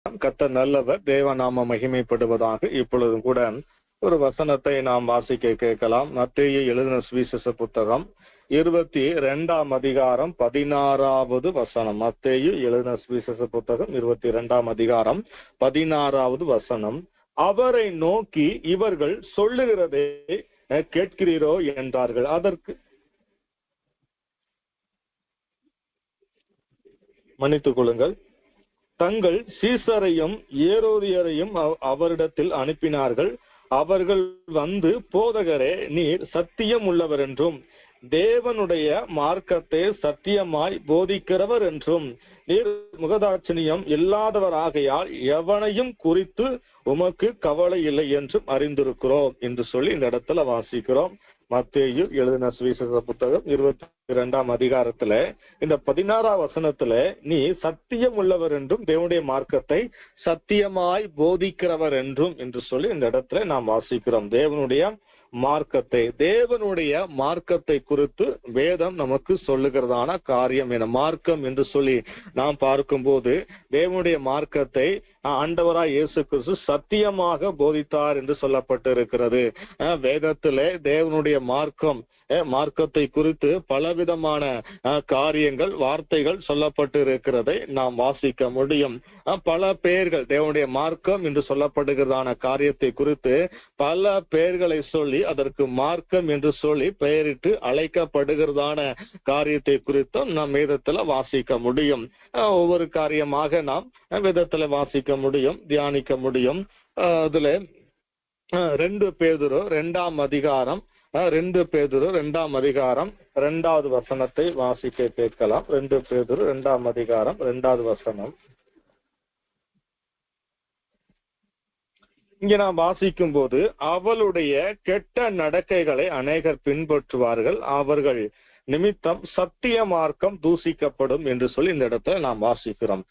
கர்த்தர் நல்லவர், தேவ நாம மகிமைப்படுவதாக. இப்பொழுதும் கூட ஒரு வசனத்தை நாம் வாசிக்க கேட்கலாம். மத்தேயு எழுதின சுவிசேஷ புத்தகம் 22ஆம் அதிகாரம் 16வது வசனம். மத்தேயு எழுதின சுவிசேஷ புத்தகம் 22ஆம் அதிகாரம் 16வது வசனம். அவரை நோக்கி, இவர்கள் சொல்லுகிறதை கேட்கிறீரோ என்றார்கள். அதற்கு மன்னித்துக் கொள்ளுங்கள். தங்கள் சீசரையும் ஏரோதியரையும் அவரிடத்தில் அனுப்பினார்கள். அவர்கள் வந்து, போதகரே, நீர் சத்தியம் உள்ளவர் என்றும் தேவனுடைய மார்க்கத்தை சத்தியமாய் போதிக்கிறவர் என்றும் நீர் முகதாட்சணியம் இல்லாதவர் ஆகையால் எவனையும் குறித்து உமக்கு கவலை இல்லை என்றும் அறிந்திருக்கிறோம் என்று சொல்லி இந்த இடத்துல வாசிக்கிறோம். மத்தேயு எழுதின சுவிசேஷ புத்தகம் 22ஆம் அதிகாரத்துல இந்த 16ஆம் வசனத்துல நீ சத்தியம் உள்ளவர் என்றும் தேவனுடைய மார்க்கத்தை சத்தியமாய் போதிக்கிறவர் என்றும் என்று சொல்லி இந்த இடத்துல நாம் வாசிக்கிறோம். தேவனுடைய மார்க்கத்தை குறித்து வேதம் நமக்கு சொல்லுகிறதான காரியம் என மார்க்கம் என்று சொல்லி நாம் பார்க்கும்போது, தேவனுடைய மார்க்கத்தை ஆண்டவராய் இயேசு கிறிஸ்து சத்தியமாக போதித்தார் என்று சொல்லப்பட்டு இருக்கிறது. வேதத்திலே தேவனுடைய மார்க்கத்தை குறித்து பலவிதமான காரியங்கள், வார்த்தைகள் சொல்லப்பட்டு இருக்கிறதை நாம் வாசிக்க முடியும். பல பெயர்கள் தேவனுடைய மார்க்கம் என்று சொல்லப்படுகிறதான காரியத்தை குறித்து பல பெயர்களை சொல்லி அதற்கு மார்க்கம் என்று சொல்லி பெயரிட்டு அழைக்கப்படுகிறதான காரியத்தை குறித்தும் நாம் வேதத்துல வாசிக்க முடியும். ஒவ்வொரு காரியமாக நாம் வேதத்துல வாசிக்க முடியும், தியானிக்க முடியும். அதுல 2 பேதுரு 2ஆம் அதிகாரம் 2வது வசனத்தை வாசிக்க கேட்கலாம். 2 பேதுரு 2ஆம் அதிகாரம் 2வது வசனம். இங்க நாம் வாசிக்கும் போது, அவளுடைய கெட்ட நடக்கைகளை அநேகர் பின்பற்றுவார்கள், அவர்கள் நிமித்தம் சத்திய மார்க்கம் தூசிக்கப்படும் என்று சொல்லி இந்த இடத்துல நாம் வாசிக்கிறோம்.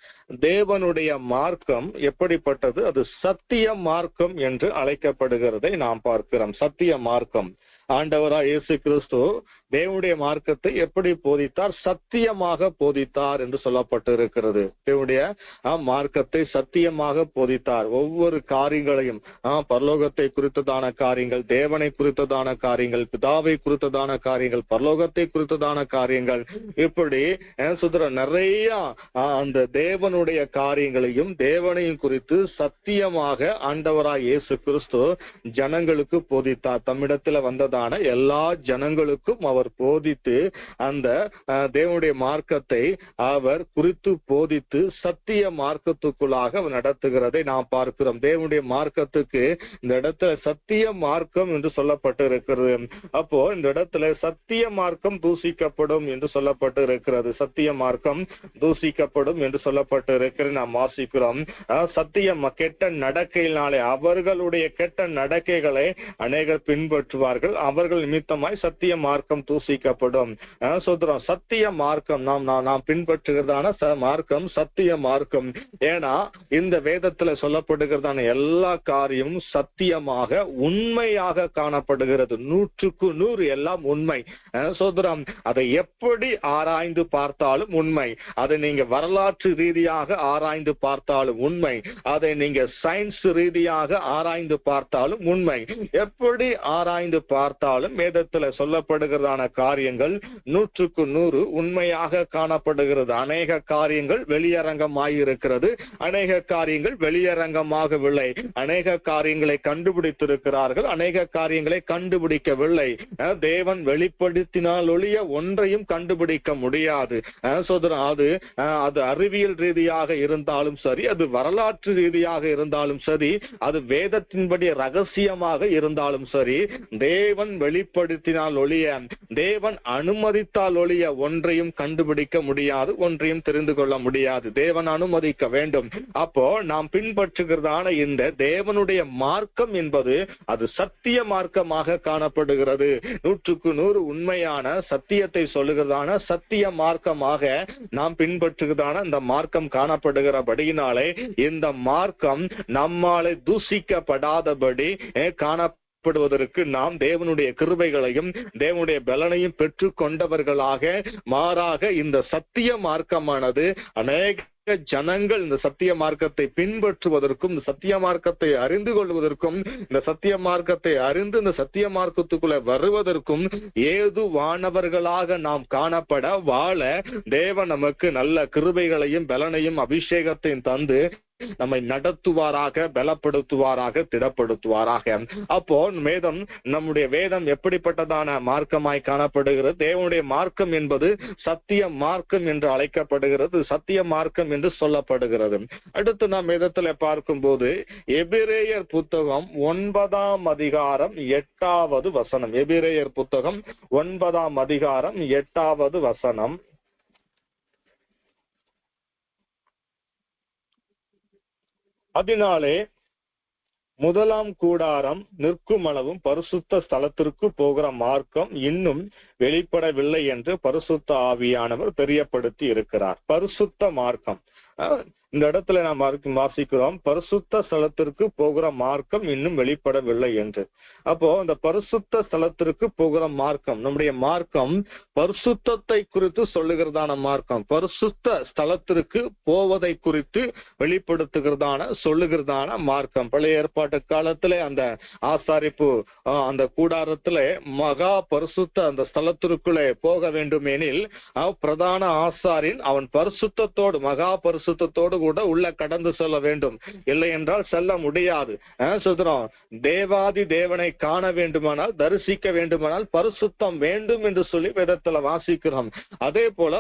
தேவனுடைய மார்க்கம் எப்படிப்பட்டது? அது சத்திய மார்க்கம் என்று அழைக்கப்படுகிறதை நாம் பார்க்கிறோம். சத்திய மார்க்கம். ஆண்டவராய் இயேசு கிறிஸ்து தேவனுடைய மார்க்கத்தை எப்படி போதித்தார்? சத்தியமாக போதித்தார் என்று சொல்லப்பட்டு இருக்கிறது. தேவனுடைய மார்க்கத்தை சத்தியமாக போதித்தார். ஒவ்வொரு காரியங்களையும், பரலோகத்தை குறித்ததான காரியங்கள், தேவனை குறித்ததான காரியங்கள், பிதாவை குறித்ததான காரியங்கள், பரலோகத்தை குறித்ததான காரியங்கள், இப்படி நிறைய அந்த தேவனுடைய காரியங்களையும் தேவனையும் குறித்து சத்தியமாக ஆண்டவராய் இயேசு கிறிஸ்து ஜனங்களுக்கு போதித்தார். தம்மிடத்துல வந்ததான எல்லா ஜனங்களுக்கும் அவர் போதித்து அந்த தேவனுடைய மார்க்கத்தை அவர் குறித்து போதித்து சத்திய மார்க்கத்துக்குள்ளாக அவர் நடத்துகிறதை நாம் பார்க்கிறோம். தேவனுடைய மார்க்கத்துக்கு இந்த இடத்துல சத்திய மார்க்கம் என்று சொல்லப்பட்டு இருக்கிறது. அப்போ இந்த இடத்துல சத்திய மார்க்கம் தூசிக்கப்படும் என்று சொல்லப்பட்டு இருக்கிறது. சத்திய மார்க்கம் தூசிக்கப்படும் என்று சொல்லப்பட்டு இருக்கிறது நாம் வாசிக்கிறோம். சத்தியம் கெட்ட நடக்கையினாலே அவர்களுடைய கெட்ட நடக்கைகளை அநேகர் பின்பற்றுவார்கள், அவர்கள் நிமித்தமாய் சத்திய மார்க்கம் தூசிக்கப்படும். சத்திய மார்க்கம் நாம் பின்பற்றுகிறதான மார்க்கம் சத்திய மார்க்கம். ஏன்னா இந்த வேதத்துல சொல்லப்படுகிறதான எல்லா காரியமும் சத்தியமாக உண்மையாக காணப்படுகிறது. 100க்கு 100 எல்லாம் உண்மை. அதை எப்படி ஆராய்ந்து பார்த்தாலும் உண்மை. அதை நீங்க வரலாற்று ரீதியாக ஆராய்ந்து பார்த்தாலும் உண்மை. அதை நீங்க சயின்ஸ் ரீதியாக ஆராய்ந்து பார்த்தாலும் உண்மை. எப்படி ஆராய்ந்து பார்த்தாலும் வேதத்துல சொல்லப்படுகிறதான காரியங்கள் 100க்கு 100 உண்மையாக காணப்படுகிறது. அநேக காரியங்கள் வெளியரங்கமாயிருக்கிறது, அநேக காரியங்கள் வெளியரங்கமாகவில்லை. அநேக காரியங்களை கண்டுபிடித்திருக்கிறார்கள், அநேக காரியங்களை கண்டுபிடிக்கவில்லை. தேவன் வெளிப்படுத்தினால் ஒழிய ஒன்றையும் கண்டுபிடிக்க முடியாது. அது அறிவியல் ரீதியாக இருந்தாலும் சரி, அது வரலாற்று ரீதியாக இருந்தாலும் சரி, அது வேதத்தின்படி ரகசியமாக இருந்தாலும் சரி, தேவன் வெளிப்படுத்தினால் ஒழிய, தேவன் அனுமதித்தால் ஒழிய ஒன்றையும் கண்டுபிடிக்க முடியாது, ஒன்றையும் தெரிந்து கொள்ள முடியாது. தேவன் அனுமதிக்க வேண்டும். அப்போ நாம் பின்பற்றுகிறதான இந்த தேவனுடைய மார்க்கம் என்பது அது சத்திய மார்க்கமாக காணப்படுகிறது. 100க்கு 100 உண்மையான சத்தியத்தை சொல்லுகிறதான சத்திய மார்க்கமாக நாம் பின்பற்றுகிறதான இந்த மார்க்கம் காணப்படுகிறபடியினாலே இந்த மார்க்கம் நம்மாலே தூசிக்கப்படாதபடி காணப்படுவதற்கு நாம் தேவனுடைய கிருபைகளையும் தேவனுடைய பலனையும் பெற்றுக் கொண்டவர்களாக, மாறாக இந்த சத்திய மார்க்கமானது அநேக ஜனங்கள் இந்த சத்திய மார்க்கத்தை பின்பற்றுவதற்கும், இந்த சத்திய மார்க்கத்தை அறிந்து கொள்வதற்கும், இந்த சத்திய மார்க்கத்தை அறிந்து இந்த சத்திய மார்க்கத்துக்குள்ள வருவதற்கும் ஏதுவானவர்களாக நாம் காணப்பட வாழ தேவன் நமக்கு நல்ல கிருபைகளையும் பலனையும் அபிஷேகத்தையும் தந்து நம்மை நடத்துவாராக, பலப்படுத்துவாராக, திடப்படுத்துவாராக. அப்போ நம்முடைய வேதம் எப்படிப்பட்டதான மார்க்கமாய் காணப்படுகிறது? தேவனுடைய மார்க்கம் என்பது சத்திய மார்க்கம் என்று அழைக்கப்படுகிறது, சத்திய மார்க்கம் என்று சொல்லப்படுகிறது. அடுத்து நாம் வேதத்துல பார்க்கும் போது எபிரேயர் புத்தகம் 9ஆம் அதிகாரம் 8வது வசனம். எபிரேயர் புத்தகம் 9ஆம் அதிகாரம் 8வது வசனம். அதனாலே முதலாம் கூடாரம் நிற்கும் அளவும் பரிசுத்த ஸ்தலத்திற்கு போகிற மார்க்கம் இன்னும் வெளிப்படவில்லை என்று பரிசுத்த ஆவியானவர் தெரியப்படுத்தி இருக்கிறார். பரிசுத்த மார்க்கம், இந்த இடத்துல நாம் வாசிக்கிறோம், பரிசுத்த ஸ்தலத்திற்கு போகிற மார்க்கம் இன்னும் வெளிப்படவில்லை என்று. அப்போ இந்த பரிசுத்த ஸ்தலத்திற்கு போகிற மார்க்கம், நம்முடைய மார்க்கம் பரிசுத்தத்தை குறித்து சொல்லுகிறதான மார்க்கம், பரிசுத்த ஸ்தலத்திற்கு போவதை குறித்து வெளிப்படுத்துகிறதான சொல்லுகிறதான மார்க்கம். பழைய ஏற்பாட்டு காலத்துல அந்த ஆசாரிப்பு அந்த கூடாரத்துல மகா பரிசுத்த அந்த ஸ்தலத்திற்குள்ளே போக வேண்டுமெனில் பிரதான ஆசாரின் அவன் பரிசுத்தத்தோடு, மகா பரிசுத்தத்தோடு கூட உள்ள கடந்து செல்ல வேண்டும், இல்லை என்றால் செல்ல முடியாது. சொல்றோம், தேவாதி தேவனை காண வேண்டுமானால், தரிசிக்க வேண்டுமானால் பரிசுத்தம் வேண்டும் என்று சொல்லி வேதத்துல வாசிக்கிறோம். அதே போல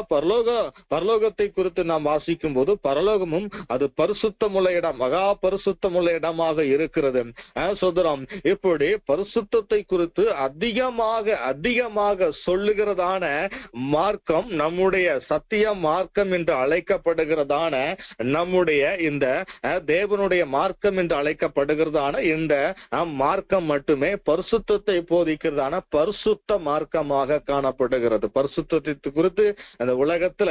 பரலோகத்தை குறித்து நாம் வாசிக்கும் போது பரலோகமும் அது பரிசுத்தமுள்ள இடம், மகா பரிசுத்தமுள்ள இடமாக இருக்கிறது. சொல்றோம், இப்படி பரிசுத்தத்தை குறித்து அதிகமாக சொல்லுகிறதான மார்க்கம் நம்முடைய சத்திய மார்க்கம் என்று அழைக்கப்படுகிறதான, நம்முடைய இந்த தேவனுடைய மார்க்கம் என்று அழைக்கப்படுகிறதான இந்த மார்க்கம் மட்டுமே பரிசுத்தத்தை போதிக்கிறதான பரிசுத்த மார்க்கமாக காணப்படுகிறது. பரிசுத்தத்தை குறித்து அந்த உலகத்துல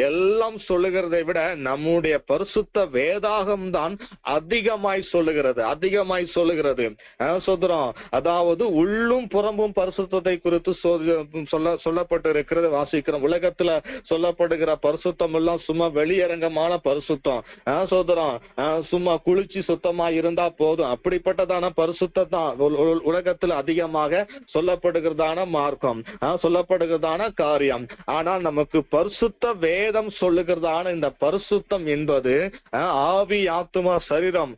எல்லாம் சொல்லுகிறதை விட நம்முடைய பரிசுத்த வேதாகம் தான் அதிகமாய் சொல்லுகிறது. சொல்றோம், அதாவது உள்ளும் புறம்பும் பரிசுத்தத்தை குறித்து சொல்லப்பட்டு இருக்கிறது வாசிக்கிறோம். உலகத்துல சொல்லப்படுகிற பரிசுத்தம் எல்லாம் சும்மா வெளியரங்கமான பரிசுத்தம். சோதரம், சும்மா குளிச்சு சுத்தமா இருந்தா போதும், அப்படிப்பட்டதான பரிசுத்தம் தான் உலகத்துல அதிகமாக சொல்லப்படுகிறதான மார்க்கம், சொல்லப்படுகிறதான காரியம். ஆனால் நமக்கு பரிசுத்த வேதம் சொல்லுகிறதான இந்த பரிசுத்தம் என்பது ஆவி, ஆத்துமா, சரீரம்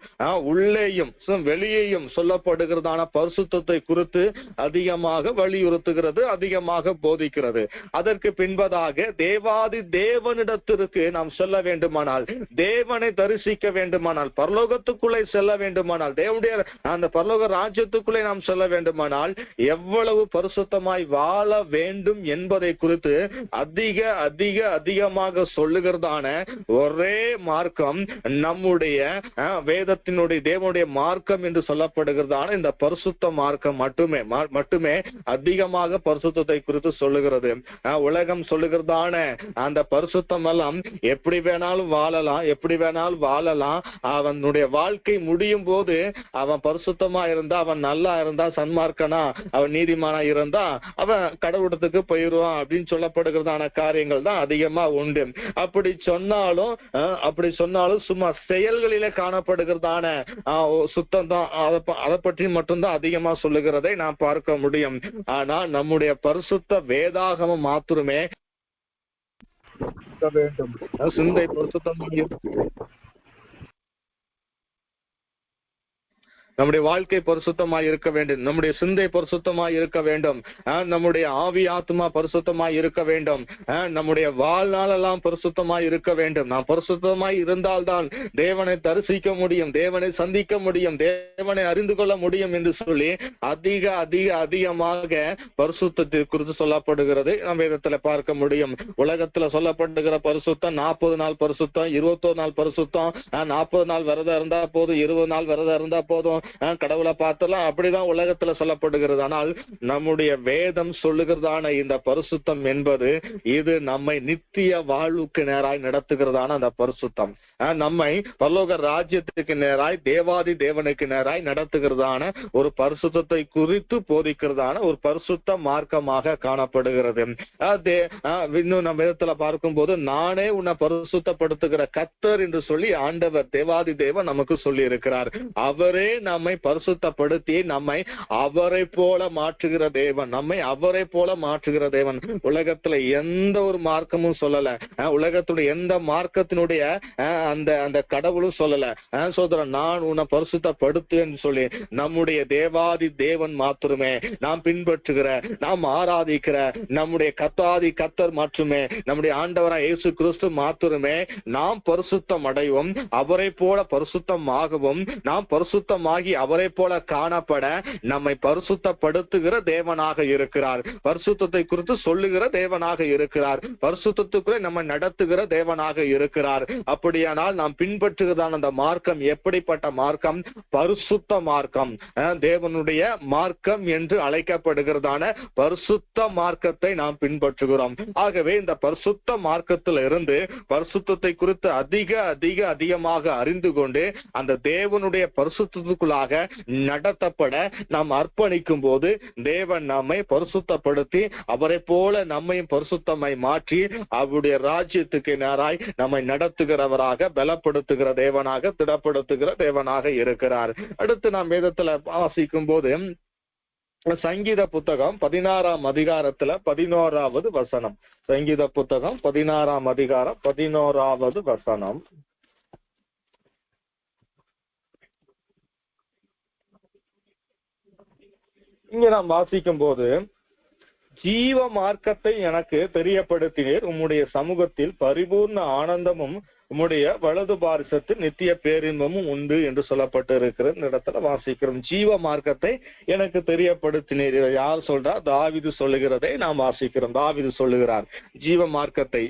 உள்ளேயும் வெளியேயும் சொல்லப்படுகிறதான பரிசுத்தத்தை குறித்து அதிகமாக வலியுறுத்துகிறது, அதிகமாக போதிக்கிறது. அதற்கு பின்பதாக தேவாதி தேவனிடத்திற்கு நாம் செல்ல வேண்டுமானால், தேவனை தரிசிக்க வேண்டுமானால், பரலோகத்துக்குள்ளே செல்ல வேண்டுமானால், தேவனுடைய அந்த பரலோக ராஜ்யத்துக்குள்ளே நாம் செல்ல வேண்டுமானால் எவ்வளவு பரிசுத்தமாய் வாழ வேண்டும் என்பதை குறித்து அதிகமாக சொல்லுகிறதான ஒரே மார்க்கம் நம்முடைய வேதத்தினுடைய தேவனுடைய மார்க்கம் என்று சொல்லப்படுகிறதான இந்த பரிசுத்த மார்க்கம் மட்டுமே அதிகமாக பரிசுத்தத்தை குறித்து சொல்லுகிறது. உலகம் சொல்லுகிறதான அந்த பரிசுத்தம் எல்லாம் எப்படி வேணாலும் வாழலாம், அவனுடைய வாழ்க்கை முடியும் போது அவன் பரிசுத்தமா இருந்தா, அவன் நல்லா இருந்தா, சன்மார்க்கனா, அவன் நீதிமானா இருந்தா அவன் கடவுளத்துக்கு போயிடுவான் அப்படின்னு சொல்லப்படுகிறதான காரியங்கள் தான் அதிகமா உண்டு. அப்படி சொன்னாலும் சும்மா செயல்களிலே காணப்படுகிறதான சுத்தம் தான், அதை பற்றி மட்டும்தான் அதிகமா சொல்லுகிறதை நாம் பார்க்க முடியும். ஆனா நம்முடைய பரிசுத்த வேதாகமம் மாத்திரமே வேண்டும், சிந்தை பரிசுத்தம், நம்முடைய வாழ்க்கை பரிசுத்தமாய் இருக்க வேண்டும், நம்முடைய சிந்தை பரிசுத்தமாய் இருக்க வேண்டும், நம்முடைய ஆவி ஆத்மா பரிசுத்தமாய் இருக்க வேண்டும், நம்முடைய வாழ்நாளெல்லாம் பரிசுத்தமாய் இருக்க வேண்டும். நாம் பரிசுத்தமாய் இருந்தால்தான் தேவனை தரிசிக்க முடியும், தேவனை சந்திக்க முடியும், தேவனை அறிந்து கொள்ள முடியும் என்று சொல்லி அதிகமாக பரிசுத்தத்தை குறித்து சொல்லப்படுகிறது நம் வேதத்துல பார்க்க முடியும். உலகத்துல சொல்லப்படுகிற பரிசுத்தம் 40 நாள் பரிசுத்தம், 21 நாள் பரிசுத்தம், 40 நாள் விரதம் இருந்தா போதும், 20 நாள் விரதம் இருந்தா போதும், கடவுளை பார்த்தலாம், அப்படிதான் உலகத்துல சொல்லப்படுகிறது. ஆனால் நம்முடைய வேதம் சொல்லுகிறதான இந்த பரிசுத்தம் என்பது இது நம்மை நித்திய வாழ்வுக்கு நேராய் நடத்துகிறதான அந்த பரிசுத்தம். நம்மை பரலோக ராஜ்யத்துக்கு நேராய் தேவாதி தேவனுக்கு நேராய் நடத்துகிறதான ஒரு பரிசுத்தத்தை குறித்து போதிக்கிறதான ஒரு பரிசுத்த மார்க்கமாக காணப்படுகிறது. இன்னும் நம்ம விதத்துல பார்க்கும்போது நானே உன்னை பரிசுத்தப்படுத்துகிற கர்த்தர் என்று சொல்லி ஆண்டவர் தேவாதி தேவன் நமக்கு சொல்லி இருக்கிறார். அவரே நம்மை பரிசுத்தப்படுத்தி நம்மை அவரை போல மாற்றுகிற தேவன், நம்மை அவரை போல மாற்றுகிற தேவன். உலகத்துல எந்த ஒரு மார்க்கமும் சொல்லல, உலகத்துடைய எந்த மார்க்கத்தினுடைய அந்த கடவுளும் சொல்லல சோதரன் நான் உன்னை பரிசுத்தப்படுத்துன்னு சொல்லி நம்முடைய தேவாதி தேவன் மாத்திரமே நாம் பின்பற்றுகிற, நாம் ஆராதிக்கிற நம்முடைய கர்த்தாதி கர்த்தர் மாற்றுமே, நம்முடைய ஆண்டவராய் இயேசு கிறிஸ்து மாத்திரமே நாம் பரிசுத்தம் அடைவோம். அவரை போல பரிசுத்தமாகவும் நாம் பரிசுத்தமாகி அவரை போல காணப்பட நம்மை பரிசுத்தப்படுத்துகிற தேவனாக இருக்கிறார். பரிசுத்தத்தை குறித்து சொல்லுகிற தேவனாக இருக்கிறார். பரிசுத்தத்துக்குள்ளே நம்ம நடத்துகிற தேவனாக இருக்கிறார். அப்படியானால் நாம் பின்பற்றுகிறதான அந்த மார்க்கம் எப்படிப்பட்ட மார்க்கம்? பரிசுத்த மார்க்கம், தேவனுடைய மார்க்கம் என்று அழைக்கப்படுகிறதான பரிசுத்த மார்க்கத்தை நாம் பின்பற்றுகிறோம். ஆகவே இந்த பரிசுத்த மார்க்கத்தில் இருந்து பரிசுத்தத்தை குறித்து அதிகமாக அறிந்து கொண்டு அந்த தேவனுடைய பரிசுத்தத்துக்குள்ளாக நடத்தப்பட நாம் அர்ப்பணிக்கும் போது தேவன் நம்மை பரிசுத்தப்படுத்தி அவரை போல நம்மையும் பரிசுத்தமாய் மாற்றி அவருடைய ராஜ்யத்துக்கு நேராய் நம்மை நடத்துகிறவராக, பலப்படுத்துகிற தேவனாக, திடப்படுத்துகிற தேவனாக இருக்கிறார். அடுத்து நாம் வேதத்துல வாசிக்கும் போது சங்கீத புத்தகம் 16ஆம் அதிகாரத்துல 11வது வசனம். சங்கீத புத்தகம் 16ஆம் அதிகாரம் 11வது வசனம். இங்க நாம் வாசிக்கும் போது ஜீவ மார்க்கத்தை எனக்கு தெரியப்படுத்தினீர், உம்முடைய சமூகத்தில் பரிபூர்ண ஆனந்தமும் உம்முடைய வலது பாரிசத்தில் நித்திய பேரின்பமும் உண்டு என்று சொல்லப்பட்டு இருக்கிற இந்த இடத்துல வாசிக்கிறோம். ஜீவ மார்க்கத்தை எனக்கு தெரியப்படுத்தினீர். இதை யார் சொல்றா? தாவீது சொல்லுகிறதை நாம் வாசிக்கிறோம். தாவீது சொல்லுகிறார் ஜீவ மார்க்கத்தை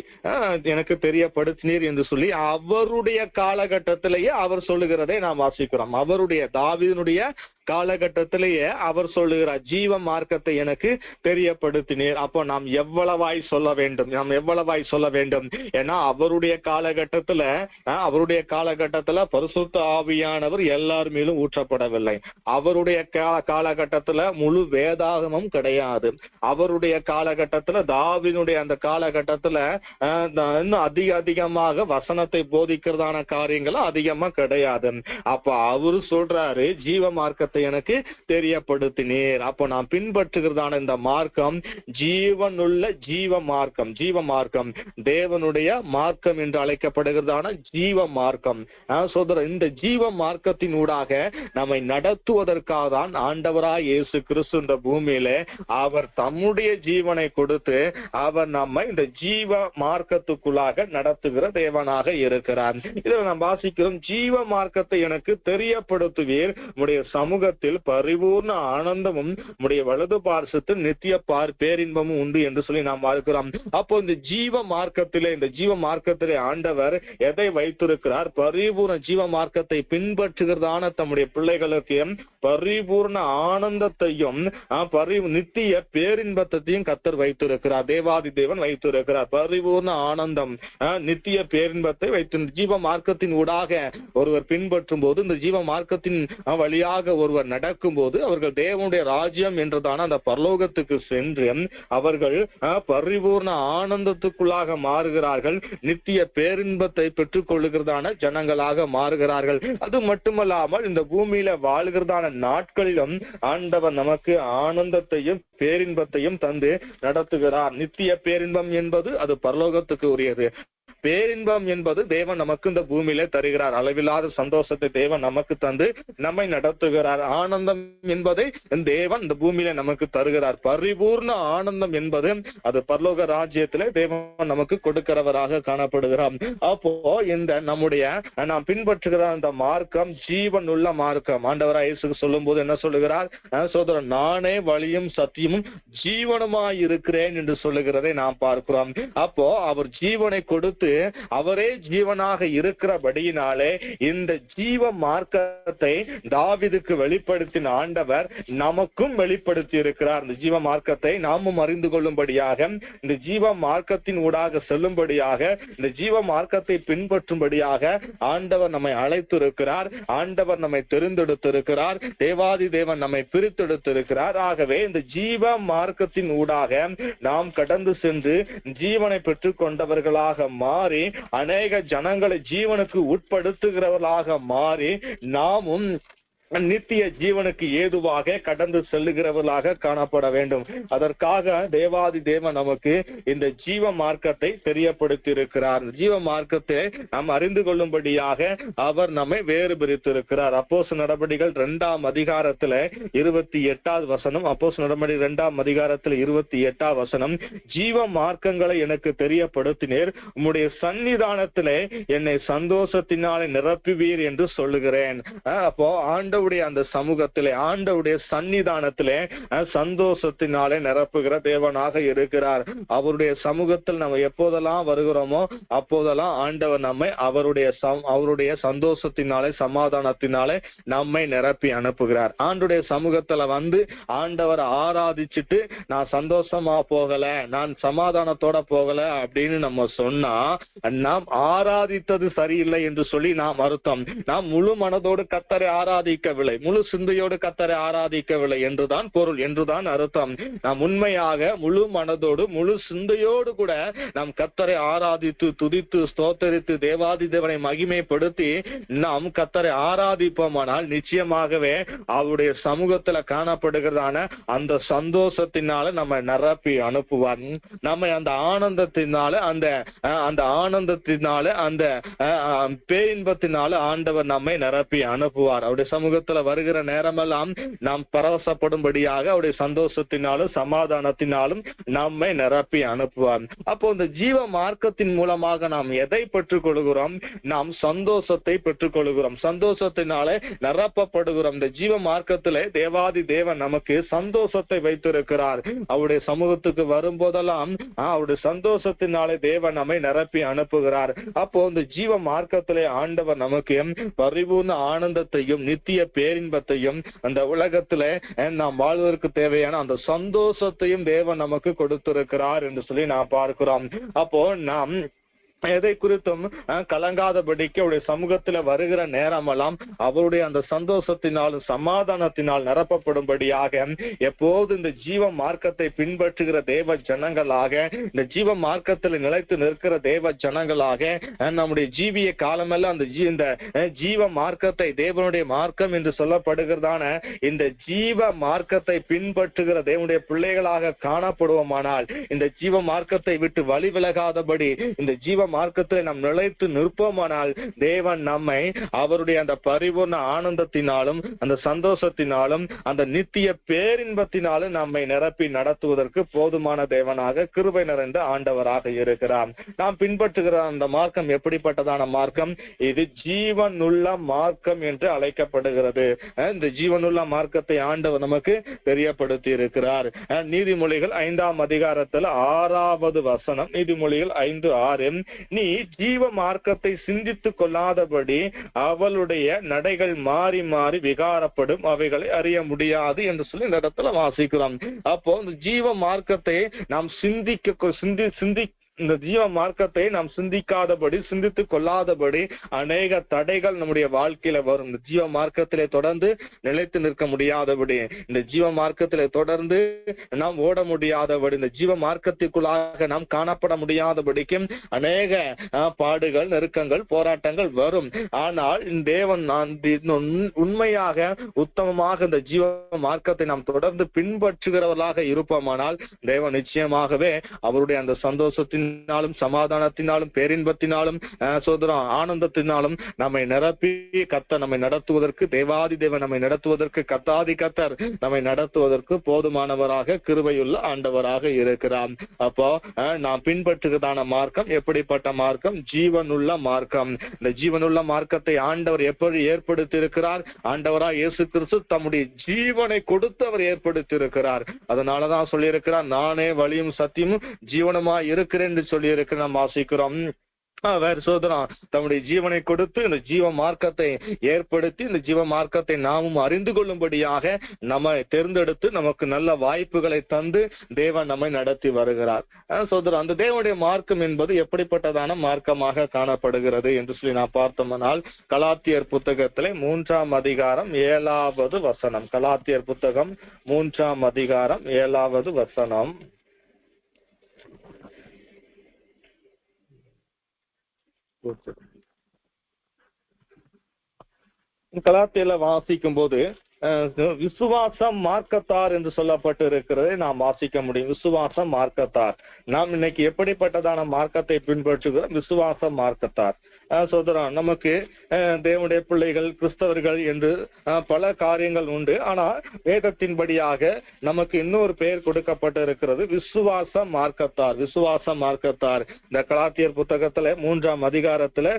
எனக்கு தெரியப்படுத்தினீர் என்று சொல்லி அவருடைய காலகட்டத்திலேயே அவர் சொல்லுகிறதை நாம் வாசிக்கிறோம். அவருடைய தாவீதுனுடைய காலகட்டத்திலேயே அவர் சொல்லுகிறார் ஜீவ மார்க்கத்தை எனக்கு தெரியப்படுத்தினீர். அப்போ நாம் எவ்வளவாய் சொல்ல வேண்டும், ஏன்னா அவருடைய காலகட்டத்துல பரிசுத்த ஆவியானவர் எல்லார் மேலும் ஊற்றப்படவில்லை. அவருடைய காலகட்டத்துல முழு வேதாகமும் கிடையாது. அவருடைய காலகட்டத்துல தாவீதுடைய அந்த காலகட்டத்துல இன்னும் அதிகமாக வசனத்தை போதிக்கிறதான காரியங்களும் அதிகமா கிடையாது. அப்ப அவரு சொல்றாரு ஜீவ மார்க்கத்தை எனக்கு தெரியப்படுத்தினீர். அப்போ நாம் பின்பற்றுகிறதான இந்த மார்க்கம் ஜீவனுள்ள ஜீவ மார்க்கம், தேவனுடைய மார்க்கம் என்று அழைக்கப்படுகிறதான ஜீவ மார்க்கம். இந்த ஜீவ மார்க்கத்தின் ஊடாக நம்மை நடத்துவதற்காக தான் ஆண்டவராய் இயேசு கிறிஸ்து இந்த பூமியில அவர் தம்முடைய ஜீவனை கொடுத்து அவர் நம்மை இந்த ஜீவ மார்க்கத்துக்குள்ளாக நடத்துகிற தேவனாக இருக்கிறார். இதில் நாம் வாசிக்கிறோம் ஜீவ மார்க்கத்தை எனக்கு தெரியப்படுத்துவீர், உம்முடைய சமூகத்தில் பரிபூர்ண ஆனந்தமும் உம்முடைய வலது பார்சத்தில் நித்திய பேரின்பமும் உண்டு என்று சொல்லி நாம் பார்க்கிறோம். அப்போ இந்த ஜீவ மார்க்கத்திலே ஆண்டவர் எதை வைத்திருக்கிறார்? பரிபூர்ண ஜீவ மார்க்கத்தை பின்பற்றுகிறதான தம்முடைய பிள்ளைகளுக்கு பரிபூர்ண ஆனந்தத்தையும் நித்திய பேரின்பத்தையும் கர்த்தர் வைத்திருக்கிறார். தேவாதி தேவன் வைத்திருக்கிறார். பரிபூர்ண ஆனந்தம், நித்திய பேரின்பத்தை வைத்து ஜீவ மார்க்கத்தின் ஊடாக ஒருவர் பின்பற்றும் போது, இந்த ஜீவ மார்க்கத்தின் வழியாக ஒருவர் நடக்கும் போது அவர்கள் தேவனுடைய ராஜ்யம் என்றதான அந்த பரலோகத்துக்கு சென்று அவர்கள் பரிபூர்ண ஆனந்தத்துக்குள்ளாக மாறுகிறார்கள். நித்திய பேரின்பத்தை பெற்றுக் கொள்ளுகிறதான ஜனங்களாக மாறுகிறார்கள். அது மட்டுமல்லாமல் இந்த பூமியில வாழ்கிறதான நாட்களிலும் ஆண்டவர் நமக்கு ஆனந்தத்தையும் பேரின்பத்தையும் தந்து நடத்துகிறார். நித்திய பேரின்பம் என்பது அது பரலோகத்துக்கு உரியது. பேரின்பம் என்பது தேவன் நமக்கு இந்த பூமியில தருகிறார். அளவில்லாத சந்தோஷத்தை தேவன் நமக்கு தந்து நம்மை நடத்துகிறார். ஆனந்தம் என்பதை தேவன் இந்த பூமியில நமக்கு தருகிறார். பரிபூர்ண ஆனந்தம் என்பது அது பரலோக ராஜ்யத்திலே தேவன் நமக்கு கொடுக்கிறவராக காணப்படுகிறார். அப்போ இந்த நம்முடைய நாம் பின்பற்றுகிற அந்த மார்க்கம் ஜீவன் உள்ள மார்க்கம். ஆண்டவராய் இயேசு சொல்லும் போது என்ன சொல்லுகிறார்? சோதரன் நானே வழியும் சத்தியமும் ஜீவனுமாய் இருக்கிறேன் என்று சொல்லுகிறதை நாம் பார்க்கிறோம். அப்போ அவர் ஜீவனை கொடுத்து கிறிஸ்து அவரே ஜீவனாக இருக்கிறபடியினாலே இந்த ஜீவ மார்க்கத்தை தாவீதுக்கு வெளிப்படுத்தின ஆண்டவர் நமக்கும் வெளிப்படுத்தி இருக்கிறார். இந்த ஜீவ மார்க்கத்தை நாமும் அறிந்து கொள்ளும்படியாக, இந்த ஜீவ மார்க்கத்தின் ஊடாக செல்லும்படியாக, இந்த ஜீவ மார்க்கத்தை பின்பற்றும்படியாக ஆண்டவர் நம்மை அழைத்திருக்கிறார். ஆண்டவர் நம்மை தெரிந்தெடுத்திருக்கிறார். தேவாதி தேவன் நம்மை பிரித்தெடுத்திருக்கிறார். ஆகவே இந்த ஜீவ மார்க்கத்தின் ஊடாக நாம் கடந்து சென்று ஜீவனை பெற்றுக் கொண்டவர்களாக மாறி, அநேக ஜனங்களை ஜீவனுக்கு உட்படுத்துகிறவர்களாக மாறி, நாமும் நித்திய ஜீவனுக்கு ஏதுவாக கடந்து செல்லுகிறவர்களாக காணப்பட வேண்டும். அதற்காக தேவாதி தேவன் நமக்கு இந்த ஜீவ மார்க்கத்தை தெரியப்படுத்தி இருக்கிறார். ஜீவ மார்க்கத்தை நாம் அறிந்து கொள்ளும்படியாக அவர் நம்மை வேறு பிரித்திருக்கிறார். அப்போஸ்தலர் நடபடிகள் 2ஆம் அதிகாரத்துல 28வது வசனம், அப்போஸ்தலர் நடபடிகள் 2ஆம் அதிகாரத்துல 28வது வசனம், ஜீவ மார்க்கங்களை எனக்கு தெரியப்படுத்தினீர், உம்முடைய சன்னிதானத்திலே என்னை சந்தோஷத்தினாலே நிரப்புவீர் என்று சொல்லுகிறேன். அப்போ ஆண்டவருடைய அந்த சமூகத்திலே, ஆண்டவருடைய சன்னிதானத்திலே சந்தோஷத்தினாலே நிரப்புகிற தேவனாக இருக்கிறார். அவருடைய சமூகத்தில் நம்ம எப்போதெல்லாம் வருகிறோமோ அப்போதெல்லாம் ஆண்டவர் நம்மை அவருடைய சந்தோஷத்தினாலே, சமாதானத்தினாலே நம்மை நிரப்பி அனுப்புகிறார். ஆண்டவருடைய சமூகத்துல வந்து ஆண்டவரை ஆராதிச்சுட்டு நான் சந்தோஷமா போகல, நான் சமாதானத்தோட போகல அப்படின்னு நம்ம சொன்னா நாம் ஆராதித்தது சரியில்லை என்று சொல்லி நாம் அர்த்தம். நாம் முழு மனதோடு கர்த்தரை ஆராதிக்கவில்லை, முழு சிந்தையோடு கர்த்தரை ஆராதிக்கவில்லை என்றுதான் பொருள், என்றுதான் அர்த்தம். நாம் உண்மையாக முழு மனதோடு முழு சிந்தையோடு கூட நாம் கர்த்தரை ஆராதித்து துதித்து ஸ்தோத்தரித்து தேவாதி தேவனை மகிமைப்படுத்தி நாம் கர்த்தரை ஆராதிப்போமானால் நிச்சயமாகவே அவருடைய சமூகத்துல காணப்படுகிறதான அந்த சந்தோஷத்தினால நம்ம நிரப்பி அனுப்புவார். நம்ம அந்த ஆனந்தத்தினால அந்த ஆனந்தத்தினால அந்த பேரின்பத்தினால ஆண்டவர் நம்மை நிரப்பி அனுப்புவார். அவருடைய சமூகத்துல வருகிற நேரமெல்லாம் நாம் பரவசப்படும்படியாக அவருடைய சந்தோஷத்தினாலும் சமாதானத்தினாலும் நம்மை நிரப்பி அனுப்புவார். அப்போ இந்த ஜீவ மார்க்கத்தின் மூலமாக நாம் எதை பெற்றுக் கொள்கிறோம்? நாம் சந்தோஷத்தை பெற்றுக் கொள்கிறோம். சந்தோஷத்தினாலே நிரப்பப்படுகிறோம். இந்த ஜீவ மார்க்கத்திலே தேவாதி தேவன் நமக்கு சந்தோஷத்தை வைத்திருக்கிறார். அவருடைய சமூகத்துக்கு வரும்போதெல்லாம் அவருடைய சந்தோஷத்தினாலே தேவன் நம்மை நிரப்பி அனுப்புகிறார். அப்போ இந்த ஜீவ மார்க்கத்திலே ஆண்டவர் நமக்கு பரிபூர்ண ஆனந்தத்தையும் நித்திய பேரின்பத்தையும் அந்த உலகத்துல நாம் வாழ்வதற்கு தேவையான அந்த சந்தோஷத்தையும் தேவன் நமக்கு கொடுத்திருக்கிறார் என்று சொல்லி நாம் பார்க்கிறோம். அப்போ நாம் எதை குறித்தும் கலங்காதபடிக்கு அவருடைய சமூகத்துல வருகிற நேரமெல்லாம் அவருடைய அந்த சந்தோஷத்தினாலும் சமாதானத்தினால் நிரப்பப்படும்படியாக எப்போது இந்த ஜீவ மார்க்கத்தை பின்பற்றுகிற தேவ ஜனங்களாக, இந்த ஜீவ மார்க்கத்தில் நிலைத்து நிற்கிற தேவ ஜனங்களாக நம்முடைய ஜீவிய காலமெல்லாம் இந்த ஜீவ மார்க்கத்தை, தேவனுடைய மார்க்கம் என்று சொல்லப்படுகிறதான இந்த ஜீவ மார்க்கத்தை பின்பற்றுகிற தேவனுடைய பிள்ளைகளாக காணப்படுவோமானால், இந்த ஜீவ மார்க்கத்தை விட்டு வழி விலகாதபடி இந்த ஜீவ மார்க்கத்தில் நாம் நிலைத்து நிற்போமானால் தேவன் நம்மை அவருடைய அந்த பரிபூர்ண ஆனந்தத்தினாலும் அந்த சந்தோஷத்தினாலும் அந்த நித்திய பேரின்பத்தினாலும் நம்மை நிரப்பி நடத்துவதற்கு போதுமான தேவனாக கிருபை நிறைந்த ஆண்டவராக இருக்கிறார். நாம் பின்பற்றுகிற அந்த மார்க்கம் எப்படிப்பட்டதான மார்க்கம்? இது ஜீவனுள்ள மார்க்கம் என்று அழைக்கப்படுகிறது. இந்த ஜீவனுள்ள மார்க்கத்தை ஆண்டவர் நமக்கு தெரியப்படுத்தி இருக்கிறார். நீதிமொழிகள் 5ஆம் அதிகாரத்தில் 6வது வசனம், நீதிமொழிகள் 5:6, நீ ஜீவ மார்க்கத்தை சிந்தித்துக் கொள்ளாதபடி அவளுடைய நடைகள் மாறி மாறி விகாரப்படும், அவைகளை அறிய முடியாது என்று சொல்லி இந்த இடத்துல வாசிக்கிறோம். அப்போ இந்த ஜீவ மார்க்கத்தை நாம் இந்த ஜீவ மார்க்கத்தை நாம் சிந்திக்காதபடி, சிந்தித்துக் கொள்ளாதபடி அநேக தடைகள் நம்முடைய வாழ்க்கையில வரும். இந்த ஜீவ மார்க்கத்திலே தொடர்ந்து நிலைத்து நிற்க முடியாதபடி, இந்த ஜீவ மார்க்கத்திலே தொடர்ந்து நாம் ஓட முடியாதபடி, இந்த ஜீவ மார்க்கத்திற்குள்ளாக நாம் காணப்பட முடியாதபடிக்கும் அநேக பாடுகள், நெருக்கங்கள், போராட்டங்கள் வரும். ஆனால் தேவன் உண்மையாக உத்தமமாக இந்த ஜீவ மார்க்கத்தை நாம் தொடர்ந்து பின்பற்றுகிறவர்களாக இருப்போமானால் தேவன் நிச்சயமாகவே அவருடைய அந்த சந்தோஷத்தின் சமாதானத்தினாலும் பேரின்பத்தினாலும் ஆனந்தத்தினாலும் நம்மை நிரப்பி கர்த்தர் நம்மை நடத்துவதற்கு, தேவாதி தேவன் நம்மை நடத்துவதற்கு, கர்த்தாதி கர்த்தர் நம்மை நடத்துவதற்கு போதுமானவராக கிருபையுள்ள ஆண்டவராக இருக்கிறார். அப்போ நாம் பின்பற்றுகிறதான மார்க்கம் எப்படிப்பட்ட மார்க்கம்? ஜீவனுள்ள மார்க்கம். இந்த ஜீவனுள்ள மார்க்கத்தை ஆண்டவர் எப்படி ஏற்படுத்தி இருக்கிறார்? ஆண்டவராக இயேசு கிறிஸ்து தம்முடைய ஜீவனை கொடுத்து அவர் ஏற்படுத்தி இருக்கிறார். அதனாலதான் சொல்லி இருக்கிறார், நானே வழியும் சத்தியமும் ஜீவனுமாய் இருக்கிறேன் சொல்லி இருக்க நாம் வாசிக்கிறோம். வேற சோதரம் தம்முடைய ஜீவனை கொடுத்து இந்த ஜீவ மார்க்கத்தை ஏற்படுத்தி இந்த ஜீவ மார்க்கத்தை நாமும் அறிந்து கொள்ளும்படியாக நம்ம தேர்ந்தெடுத்து நமக்கு நல்ல வாய்ப்புகளை தந்து தேவன் நம்மை நடத்தி வருகிறார். சோதரம் அந்த தேவனுடைய மார்க்கம் என்பது எப்படிப்பட்டதான மார்க்கமாக காணப்படுகிறது என்று சொல்லி நான் பார்த்தோம்னால் கலாத்தியர் புத்தகத்திலே 3ஆம் அதிகாரம் 7வது வசனம். கலாத்தியர் புத்தகம் 3ஆம் அதிகாரம் 7வது வசனம். கலாத்தியில வாசிக்கும் போது விசுவாசம் மார்க்கத்தார் என்று சொல்லப்பட்டு இருக்கிறதை நாம் வாசிக்க முடியும். விசுவாசம் மார்க்கத்தார். நாம் இன்னைக்கு எப்படிப்பட்டதான மார்க்கத்தை பின்பற்றுகிறோம்? விசுவாசம் மார்க்கத்தார். சோதரன் நமக்கு தேவனுடைய பிள்ளைகள் கிறிஸ்தவர்கள் என்று பல காரியங்கள் உண்டு. ஆனா வேதத்தின்படியாக நமக்கு இன்னொரு பெயர் கொடுக்கப்பட்டு இருக்கிறது, விசுவாச மார்க்கத்தார். விசுவாச மார்க்கத்தார். இந்த கலாத்தியர் புத்தகத்துல 3ஆம் அதிகாரத்துல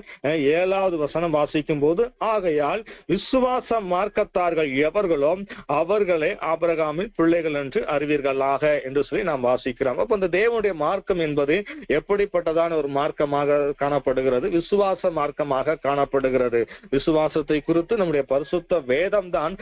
7வது வசனம் வாசிக்கும் போது, ஆகையால் விசுவாச மார்க்கத்தார்கள் எவர்களோ அவர்களே ஆபிரகாமின் பிள்ளைகள் என்று அறிவீர்களாக என்று சொல்லி நாம் வாசிக்கிறோம். அப்ப இந்த தேவனுடைய மார்க்கம் என்பது எப்படிப்பட்டதான ஒரு மார்க்கமாக காணப்படுகிறது? விசுவாச மார்க்கமாக காணப்படுகிறது. விசுவாசத்தை குறித்து நம்முடைய பரிசுத்த வேதம் தான்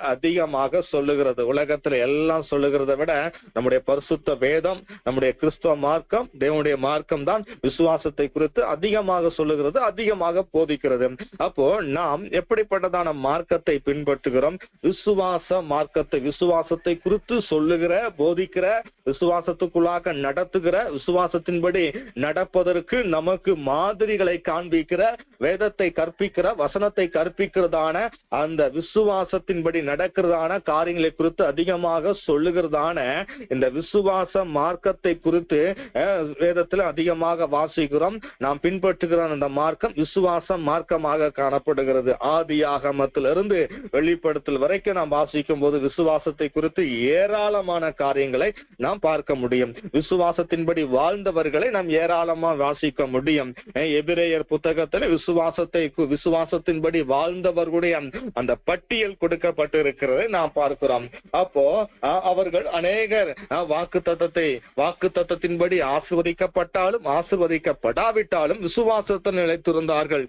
அதிகமாக சொல்லுகிறது. உலகத்துல எல்லாம் சொல்லுகிறத விட நம்முடைய பரிசுத்த வேதம், நம்முடைய கிறிஸ்துவ மார்க்கம், தேவனுடைய மார்க்கம் தான் விசுவாசத்தை குறித்து அதிகமாக சொல்லுகிறது, அதிகமாக போதிக்கிறது. அப்போ நாம் எப்படிப்பட்டதான மார்க்கத்தை பின்பற்றுகிறோம்? விசுவாச மார்க்கத்தை, விசுவாசத்தை குறித்து சொல்லுகிற, போதிக்கிற, விசுவாசத்துக்குள்ளாக நடத்துகிற, விசுவாசத்தின்படி நடப்பதற்கு நமக்கு மாதிரிகளை காண்பிக்கிற, வேதத்தை கற்பிக்கிற, வசனத்தை கற்பிக்கிறதான, அந்த விசுவாசத்தின்படி நடக்கிறதான காரியங்களை குறித்து அதிகமாக சொல்லுகிறதான இந்த விசுவாச மார்க்கத்தை குறித்து வேதத்தில் அதிகமாக வாசிக்கிறோம். நாம் பின்பற்றுகிற அந்த மார்க்கம் விசுவாச மார்க்கமாக காணப்படுகிறது. ஆதியாகமத்திலிருந்து வெளிப்படுத்தல் வரைக்கும் நாம் வாசிக்கும் போது விசுவாசத்தை குறித்து ஏராளமான காரியங்களை நாம் பார்க்க முடியும். விசுவாசத்தின்படி வாழ்ந்தவர்களை நாம் ஏராளமாக வாசிக்க முடியும். எபிரேயர் புத்தகத்தில் விசுவாசத்தின்படி வாழ்ந்தவர்களுடைய அந்த பட்டியல் கொடுக்கப்பட்டு இருக்கிறதை நாம் பார்க்கிறோம். அப்போ அவர்கள் அநேகர் வாக்குத்தத்தத்தின்படி ஆசீர்வதிக்கப்பட்டாலும் ஆசீர்வதிக்கப்படாவிட்டாலும் விசுவாசத்தை நிலைத்திருந்தார்கள்.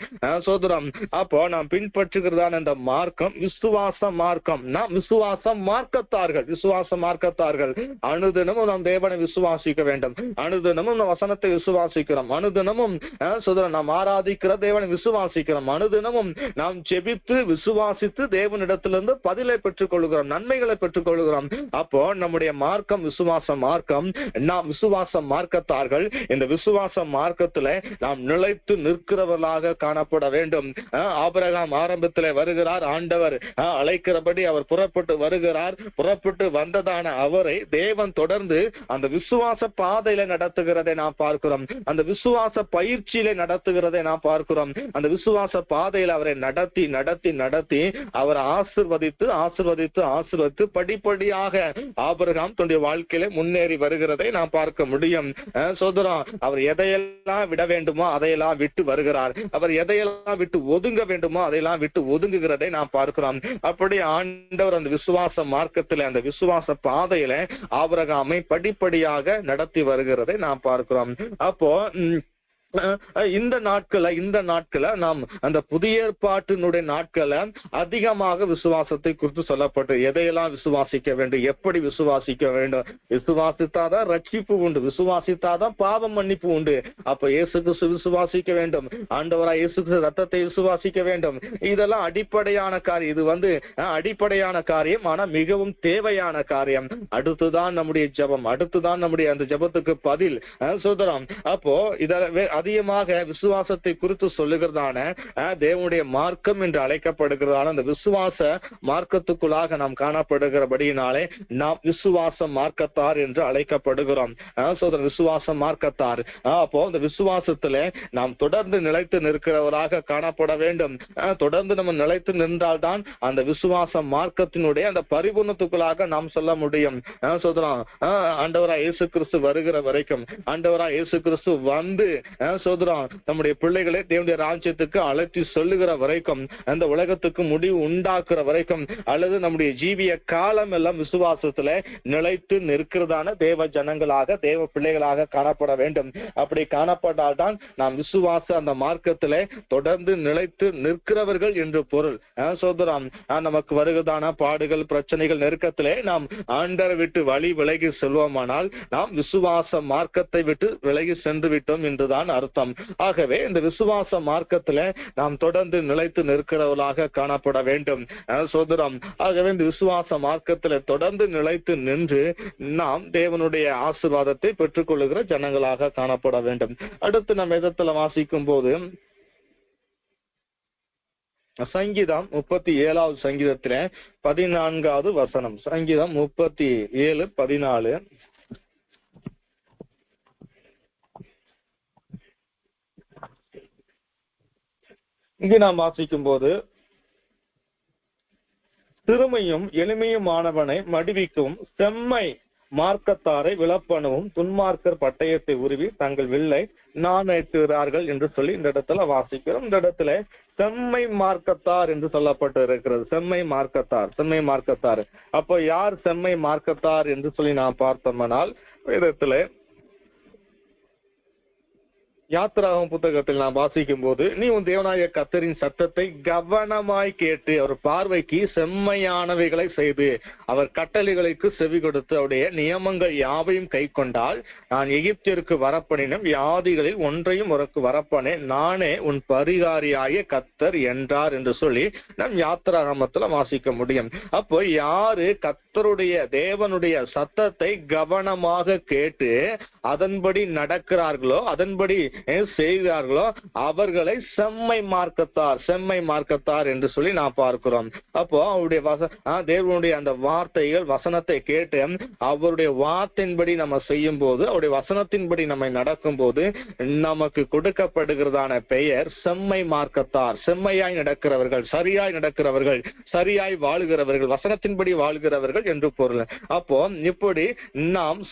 சோதரம் அப்போ நாம் பின்பற்றுகிறதான இந்த மார்க்கம் விசுவாச மார்க்கம். நாம் விசுவாச மார்க்கத்தார்கள். விசுவாச மார்க்கத்தார்கள். அனுதினமும் நாம் தேவனை விசுவாசிக்க வேண்டும். அனுதினமும் நாம் வசனத்தை விசுவாசிக்கிறோம். அனுதினமும் சோதரம் நாம் ஆராதிக்கிற தேவனை விசுவாசிக்கிறோம். அனுதினமும் நாம் ஜெபித்து விசுவாசித்து தேவனிடத்திலிருந்து பதிலை பெற்றுக் கொள்கிறோம், நன்மைகளை பெற்றுக் கொள்கிறோம். அப்போ நம்முடைய மார்க்கம் விசுவாச மார்க்கம். நாம் விசுவாச மார்க்கத்தார்கள். இந்த விசுவாச மார்க்கத்துல நாம் நிலைத்து நிற்கிறவர்களாக காணப்பட வேண்டும். ஆபிரகாம் ஆரம்பத்தில் வருகிறார். ஆண்டவர் அழைக்கிறபடி அவர் புறப்பட்டு வருகிறார். புறப்பட்டு வந்ததான அவரை தேவன் தொடர்ந்து அந்த விசுவாச பாதையில நடத்துகிறதை நாம் பார்க்கிறோம். அந்த விசுவாச பயிற்சியில நடத்துகிறதை நாம் பார்க்கிறோம். அந்த விசுவாச பாதையில் அவரை நடத்தி நடத்தி நடத்தி அவர் ஆசீர்வதித்து படிப்படியாக ஆபிரகாம் தன்னுடைய வாழ்க்கையில முன்னேறி வருகிறதை நாம் பார்க்க முடியும். சோதரம் அவர் எதையெல்லாம் விட வேண்டுமோ அதையெல்லாம் விட்டு வருகிறார். அவர் எதையெல்லாம் விட்டு ஒதுங்க வேண்டுமோ அதையெல்லாம் விட்டு ஒதுங்குகிறதை நாம் பார்க்கிறோம். அப்படி ஆண்டவர் அந்த விசுவாச மார்க்கத்தில், அந்த விசுவாச பாதையில ஆபிரகாமை படிப்படியாக நடத்தி வருகிறதை நாம் பார்க்கிறோம். அப்போ இந்த நாட்கள நாம் அந்த புதிய ஏற்பாட்டினுடைய நாட்கள அதிகமாக விசுவாசத்தை குறித்து சொல்லப்பட்டு எதையெல்லாம் விசுவாசிக்க வேண்டும், எப்படி விசுவாசிக்க வேண்டும். விசுவாசித்தாதான் ரட்சிப்பு உண்டு, விசுவாசித்தாதான் பாவ மன்னிப்பு உண்டு. அப்ப இயேசு கிறிஸ்து விசுவாசிக்க வேண்டும், ஆண்டவராய் இயேசு கிறிஸ்து ரத்தத்தை விசுவாசிக்க வேண்டும். இதெல்லாம் அடிப்படையான காரியம். இது அடிப்படையான காரியம், ஆனா மிகவும் தேவையான காரியம். அடுத்துதான் நம்முடைய ஜெபம், அடுத்துதான் நம்முடைய அந்த ஜெபத்துக்கு பதில். சோதரம் அப்போ இத அதிகமாக விசுவாசத்தை குறித்து சொல்லுகிறதான தேவனுடைய மார்க்கம் என்று அழைக்கப்படுகிறதான அந்த விசுவாச மார்க்கத்துக்குள்ளாக நாம் காணப்படுகிறபடியினாலே நாம் விசுவாச மார்க்கத்தார் என்று அழைக்கப்படுகிறோம். சோதரன் விசுவாச மார்க்கத்தார். அப்போ இந்த விசுவாசத்துல நாம் தொடர்ந்து நிலைத்து நிற்கிறவராக காணப்பட வேண்டும். தொடர்ந்து நம்ம நிலைத்து நின்றால்தான் அந்த விசுவாச மார்க்கத்தினுடைய அந்த பரிபூர்ணத்துக்குள்ளாக நாம் சொல்ல முடியும். சோதரன் ஆண்டவராய் இயேசு கிறிஸ்து வருகிற வரைக்கும், ஆண்டவராய் இயேசு கிறிஸ்து வந்து சோதரம் நம்முடைய பிள்ளைகளை தேவனுடைய ராஜ்யத்துக்கு அழைத்து சொல்லுகிற வரைக்கும், அந்த உலகத்துக்கு முடிவு உண்டாக்குற வரைக்கும், அல்லது நம்முடைய ஜீவிய காலம் எல்லாம் விசுவாசத்துல நிலைத்து நிற்கிறதான தேவ ஜனங்களாக, தேவ பிள்ளைகளாக காணப்பட வேண்டும். அப்படி காணப்பட்டால்தான் நாம் விசுவாச அந்த மார்க்கத்திலே தொடர்ந்து நிலைத்து நிற்கிறவர்கள் என்று பொருள். சோதரம் நமக்கு வருகிறதான பாடுகள், பிரச்சனைகள், நெருக்கத்திலே நாம் ஆண்டரை விட்டு வழி விலகி செல்வோமானால் நாம் விசுவாச மார்க்கத்தை விட்டு விலகி சென்று விட்டோம் என்றுதான் அர்த்தம். ஆகவே இந்த விசுவாச மார்க்கத்தில நாம் தொடர்ந்து நிலைத்து நிற்கிறவர்களாக காணப்பட வேண்டும். சோதரம் ஆகவே இந்த விசுவாச மார்க்கத்தில தொடர்ந்து நிலைத்து நின்று நாம் தேவனுடைய ஆசீர்வாதத்தை பெற்றுக் கொள்ளுகிற ஜனங்களாக காணப்பட வேண்டும். அடுத்து நம்ம வேதத்துல வாசிக்கும் போது சங்கீதம் 37வது சங்கீதத்தில 14வது வசனம். சங்கீதம் 37:14. இங்கு நாம் வாசிக்கும் போது, சிறுமையும் எளிமையுமானவனை மடிவிக்கும் செம்மை மார்க்கத்தாரை விளப்பனவும் துன்மார்க்கர் பட்டயத்தை உருவி தங்கள் வில்லை நாணயத்துகிறார்கள் என்று சொல்லி இந்த இடத்துல வாசிக்கிறோம். இந்த இடத்துல செம்மை மார்க்கத்தார் என்று சொல்லப்பட்டு இருக்கிறது. செம்மை மார்க்கத்தார், செம்மை மார்க்கத்தார். அப்போ யார் செம்மை மார்க்கத்தார் என்று சொல்லி நாம் பார்த்தோம்னால், வேதத்துல யாத்திராகமம் புத்தகத்தில் நாம் வாசிக்கும் போது, நீ உன் தேவனாகிய கர்த்தரின் சத்தத்தை கவனமாய் கேட்டு அவர் பார்வைக்கு செம்மையானவைகளை செய்து அவர் கட்டளைகளுக்கு செவி கொடுத்து அவருடைய நியமங்கள் யாவையும் கை கொண்டால் நான் எகிப்திற்கு வரப்பணினும் வியாதிகளில் ஒன்றையும் உனக்கு வரப்பனே, நானே உன் பரிகாரியாகிய கர்த்தர் என்றார் என்று சொல்லி நாம் யாத்திராகமத்துல வாசிக்க முடியும். அப்போ யாரு கர்த்தருடைய தேவனுடைய சத்தத்தை கவனமாக கேட்டு அதன்படி நடக்கிறார்களோ, அதன்படி செய்கிறார்களோ, அவர்களை செம்மை மார்க்கத்தார், செம்மை மார்க்கத்தார் என்று சொல்லி நாம் பார்க்கிறோம். அப்போ அவருடைய தேவனுடைய அந்த வார்த்தைகள், வசனத்தை கேட்டு அவருடைய வார்த்தையின்படி நம்ம செய்யும் போது, அவருடைய வசனத்தின்படி நம்ம நடக்கும் போது நமக்கு கொடுக்கப்படுகிறதான பெயர் செம்மை மார்க்கத்தார். செம்மையாய் நடக்கிறவர்கள், சரியாய் நடக்கிறவர்கள், சரியாய் வாழுகிறவர்கள், வசனத்தின்படி வாழ்கிறவர்கள் என்று பொருள். அப்போ இப்படி நாம்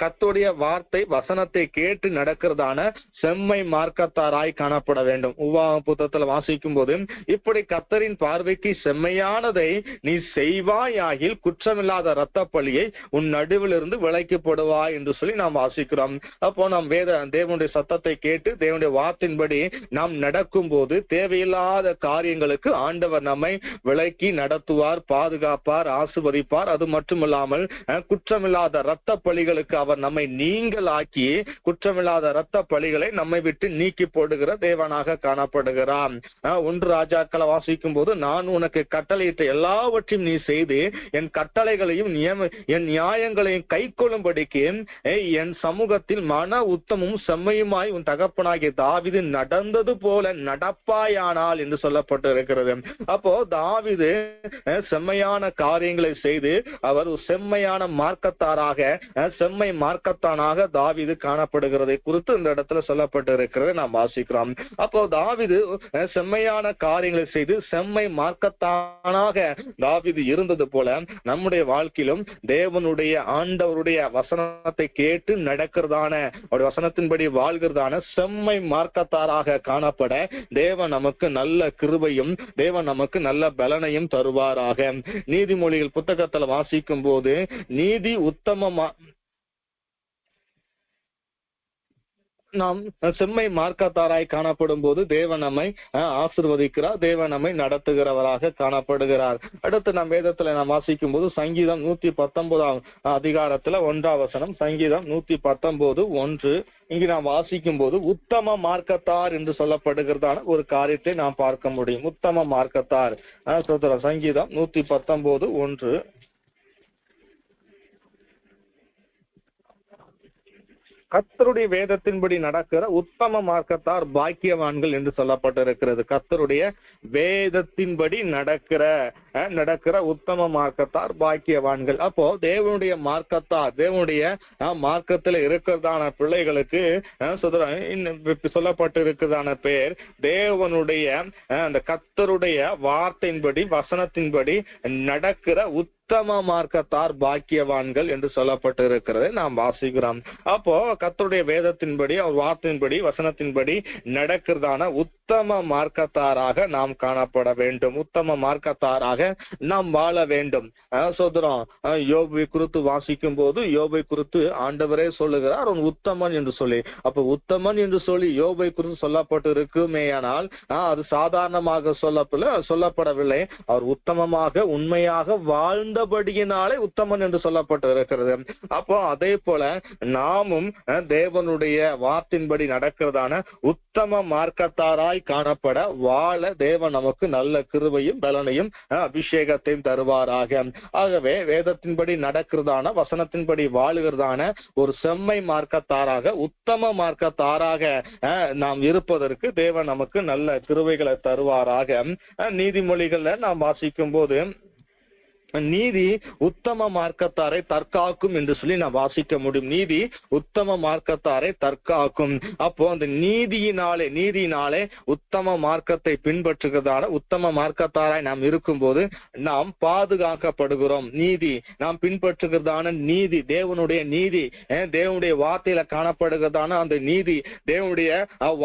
கர்த்தருடைய வார்த்தை வசனத்தை கேட்டு நடக்கிறதான செம்மை மார்க்கத்தாராய் காணப்பட வேண்டும். உபாகம புத்தகத்தில் வாசிக்கும் போது, இப்படி கர்த்தரின் பார்வைக்கு செம்மையானதை நீ செய்வாயாகில் குற்றமில்லாத இரத்த பலியை உன் நடுவில் இருந்து விலக்கி போடுவாய் என்று சொல்லி நாம் வாசிக்கிறோம். அப்போ நாம் தேவனுடைய சத்தத்தை கேட்டு தேவனுடைய வார்த்தையின்படி நாம் நடக்கும் போது தேவையில்லாத காரியங்களுக்கு ஆண்டவர் நம்மை விலக்கி நடத்துவார், பாதுகாப்பார், ஆசீர்வதிப்பார். அது மட்டுமில்லாமல் குற்றமில்லாத இரத்த பலிகளுக்கு அவர் நம்மை நீங்களாக்கி குற்றமில்லாத இரத்த பலிகளை நம்மை விட்டு நீக்கி போடுகிற தேவனாக காணப்படுகிறான். 1 ராஜாக்களை வாசிக்கும் போது, நான் உனக்கு கட்டளையிட்ட எல்லாவற்றையும் நீ செய்து என் கட்டளைகளையும் என் நியாயங்களையும் கை கொள்ளும்படிக்கு என் சமூகத்தில் மன உத்தமும் செம்மையுமாய் உன் தகப்பனாகிய தாவீது நடந்தது போல நடப்பாயானால் என்று சொல்லப்பட்டு இருக்கிறது. அப்போ தாவீது செம்மையான காரியங்களை செய்து அவர் செம்மையான மார்க்கத்தாராக, செம்மை மார்க்கத்தானாக தாவீது காணப்படுகிறதை குறித்து இந்த இடத்துல சொல்லப்பட்டு இருக்கிறதை நாம் வாசிக்கிறோம். அப்போ தாவீது செம்மையான காரியங்களை செய்து செம்மை மார்க்கத்தானாக தாவீது இருந்தது போல நம்முடைய வாழ்க்கையிலும் தேவனுடைய ஆண்டவருடைய வசனத்தை கேட்டு நடக்கிறதான, அவருடைய வசனத்தின்படி வாழ்கிறதான செம்மை மார்க்கத்தாராக காணப்பட தேவன் நமக்கு நல்ல கிருபையும் தேவன் நமக்கு நல்ல பலனையும் தருவாராக. நீதிமொழிகள் புத்தகத்தில் வாசிக்கும் போது, நீதி உத்தமமா நாம் செம்மை மார்க்கத்தாராய் காணப்படும் போது தேவன் நம்மை ஆசீர்வதிக்கிறார், தேவன் நம்மை நடத்துகிறவராக காணப்படுகிறார். அடுத்து நாம் வேதத்துல நாம் வாசிக்கும் போது சங்கீதம் 119 அதிகாரத்துல 1ஆம் வசனம், சங்கீதம் 119:1. இங்கு நாம் வாசிக்கும் போது உத்தம மார்க்கத்தார் என்று சொல்லப்படுகிறதான ஒரு காரியத்தை நாம் பார்க்க முடியும். உத்தம மார்க்கத்தார். சங்கீதம் 119:1. கர்த்தருடைய வேதத்தின்படி நடக்கிற உத்தம மார்க்கத்தார் பாக்கியவான்கள் என்று சொல்லப்பட்டிருக்கிறது. கர்த்தருடைய வேதத்தின்படி நடக்கிற உத்தம மார்க்கத்தார் பாக்கியவான்கள். அப்போ தேவனுடைய மார்க்கத்தார், தேவனுடைய மார்க்கத்தில் இருக்கிறதான பிள்ளைகளுக்கு சொல்லப்பட்டிருக்கிறதான பெயர் தேவனுடைய அந்த கர்த்தருடைய வார்த்தையின்படி வசனத்தின்படி நடக்கிற உத்தம மார்க்கத்தார் பாக்கியவான்கள் என்று சொல்லப்பட்டு இருக்கிறதை நாம் வாசிக்கிறோம். அப்போ கர்த்தருடைய வேதத்தின்படி, அவர் வார்த்தையின்படி, வசனத்தின்படி நடக்கிறதான உத்தம மார்க்கத்தாராக நாம் காணப்பட வேண்டும். உத்தம மார்க்கத்தாராக நாம் வாழ வேண்டும். சோதரம் யோபை குறித்து வாசிக்கும் போது யோபை குறித்து ஆண்டவரே சொல்லுகிறார் அவன் உத்தமன் என்று சொல்லி. அப்ப உத்தமன் என்று சொல்லி யோபை குறித்து சொல்லப்பட்டு இருக்குமேயானால் அது சாதாரணமாக சொல்லப்படவில்லை. அவர் உத்தமமாக உண்மையாக வாழ்ந்தபடியினாலே உத்தமன் என்று சொல்லப்பட்டு இருக்கிறது. அப்போ அதே போல நாமும் தேவனுடைய வார்த்தையின்படி நடக்கிறதான உத்தம மார்க்கத்தாராய் காணப்பட வாழ தேவன் நமக்கு நல்ல கிருபையும் பலனையும் அபிஷேகத்தையும் தருவாராக. ஆகவே வேதத்தின்படி நடக்கிறதான, வசனத்தின்படி வாழுகிறதான ஒரு செம்மை மார்க்கத்தாராக, உத்தம மார்க்கத்தாராக நாம் இருப்பதற்கு தேவன் நமக்கு நல்ல கிருபைகளை தருவாராக. நீதிமொழிகளை நாம் வாசிக்கும் போது நீதி உத்தம மார்க்கத்தாரை தற்காக்கும் என்று சொல்லி நான் வாசிக்க முடியும். நீதி உத்தம மார்க்கத்தாரை தற்காக்கும். அப்போ அந்த நீதியினாலே உத்தம மார்க்கத்தை பின்பற்றுகிறதான உத்தம மார்க்கத்தாராய் நாம் இருக்கும்போது நாம் பாதுகாக்கப்படுகிறோம். நீதி நாம் பின்பற்றுகிறதான நீதி, தேவனுடைய நீதி, தேவனுடைய வார்த்தையில காணப்படுகிறதான அந்த நீதி, தேவனுடைய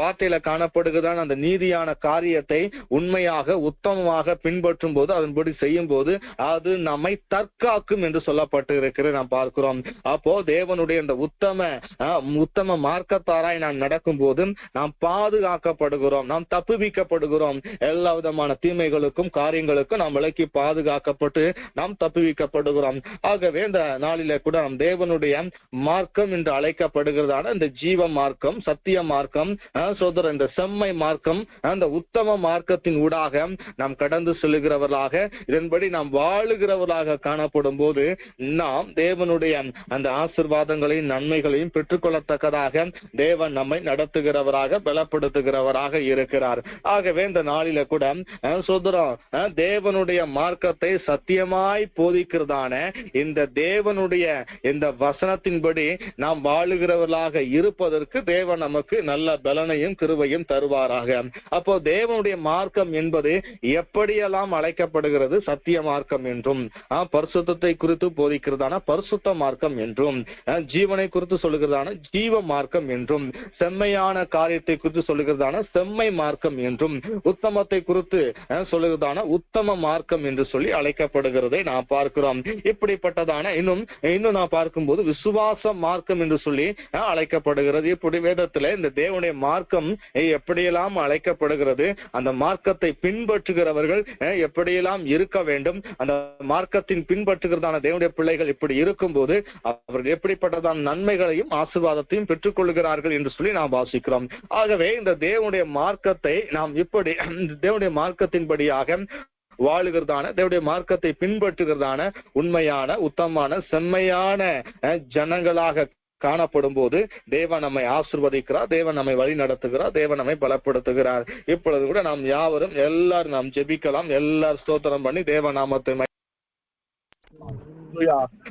வார்த்தையில காணப்படுகிறதான அந்த நீதியான காரியத்தை உண்மையாக உத்தமமாக பின்பற்றும் போது, அதன்படி செய்யும் போது அது நம்மை தற்காக்கும் என்று சொல்லப்பட்டு இருக்கிறது நாம் பார்க்கிறோம். அப்போ தேவனுடைய இந்த உத்தம மார்க்கத்தாராய் நாம் நடக்கும் போது நாம் பாதுகாக்கப்படுகிறோம், நாம் தப்புவிக்கப்படுகிறோம். எல்லா விதமான தீமைகளுக்கும் காரியங்களுக்கும் நாம் விலக்கி பாதுகாக்கப்பட்டு நாம் தப்புவிக்கப்படுகிறோம். ஆகவே இந்த நாளில கூட நாம் தேவனுடைய மார்க்கம் என்று அழைக்கப்படுகிறதான இந்த ஜீவ மார்க்கம், சத்திய மார்க்கம், சோதர இந்த செம்மை மார்க்கம், அந்த உத்தம மார்க்கத்தின் ஊடாக நாம் கடந்து செல்லுகிறவர்களாக, இதன்படி நாம் வாழுகிறவர்களாக காணப்படும் போது நாம் தேவனுடைய அந்த ஆசீர்வாதங்களையும் நன்மைகளையும் பெற்றுக்கொள்ளத்தக்கதாக தேவன் நம்மை நடத்துகிறவராக, பலப்படுத்துகிறவராக இருக்கிறார். ஆகவே இந்த நாளில கூட சோதரம் தேவனுடைய மார்க்கத்தை சத்தியமாய் போதிக்கிறதான இந்த தேவனுடைய இந்த வசனத்தின்படி நாம் வாழுகிறவர்களாக இருப்பதற்கு தேவன் நமக்கு நல்ல பலனையும் கிருபையும் தருவாராக. அப்போ தேவனுடைய மார்க்கம் என்பது எப்படியெல்லாம் அழைக்கப்படுகிறது? சத்திய மார்க்கம் என்றும், பரிசுத்தத்தை குறித்து போதிக்கிறதான பரிசுத்த மார்க்கம் என்றும், ஜீவனை குறித்து சொல்லுகிறதான ஜீவ மார்க்கம் என்றும், செம்மையான காரியத்தை குறித்து சொல்லுகிறதான செம்மை மார்க்கம் என்றும், உத்தமத்தை குறித்து சொல்லுகிறதான உத்தம மார்க்கம் என்று சொல்லி அழைக்கப்படுகிறதை நாம் பார்க்கிறோம். இப்படிப்பட்டதான இன்னும் நான் பார்க்கும்போது விசுவாச மார்க்கம் என்று சொல்லி அழைக்கப்படுகிறது. இப்படி வேதத்துல இந்த தேவனுடைய மார்க்கம் எப்படியெல்லாம் அழைக்கப்படுகிறது, அந்த மார்க்கத்தை பின்பற்றுகிறவர்கள் எப்படியெல்லாம் இருக்க வேண்டும், அந்த மார்க்கத்தின் பின்பற்றுகிறதான தேவனுடைய பிள்ளைகள் இப்படி இருக்கும் போது அவர்கள் எப்படிப்பட்டதான நன்மைகளையும் ஆசீர்வாதத்தையும் பெற்றுக் கொள்கிறார்கள் என்று சொல்லி நாம் வாசிக்கிறோம். ஆகவே இந்த தேவனுடைய மார்க்கத்தை நாம் இப்படி தேவனுடைய மார்க்கத்தின்படியாக வாழுகிறதான, தேவனுடைய மார்க்கத்தை பின்பற்றுகிறதான உண்மையான, உத்தமமான, செம்மையான ஜனங்களாக காணப்படும் போது தேவன் நம்மை ஆசீர்வதிக்கிறார், தேவன் நம்மை வழி நடத்துகிறார், தேவன் நம்மை பலப்படுத்துகிறார். இப்பொழுது கூட நாம் யாவரும் எல்லாரும் நாம் ஜெபிக்கலாம். எல்லாரும் ஸ்தோத்திரம் பண்ணி தேவ நாமத்தை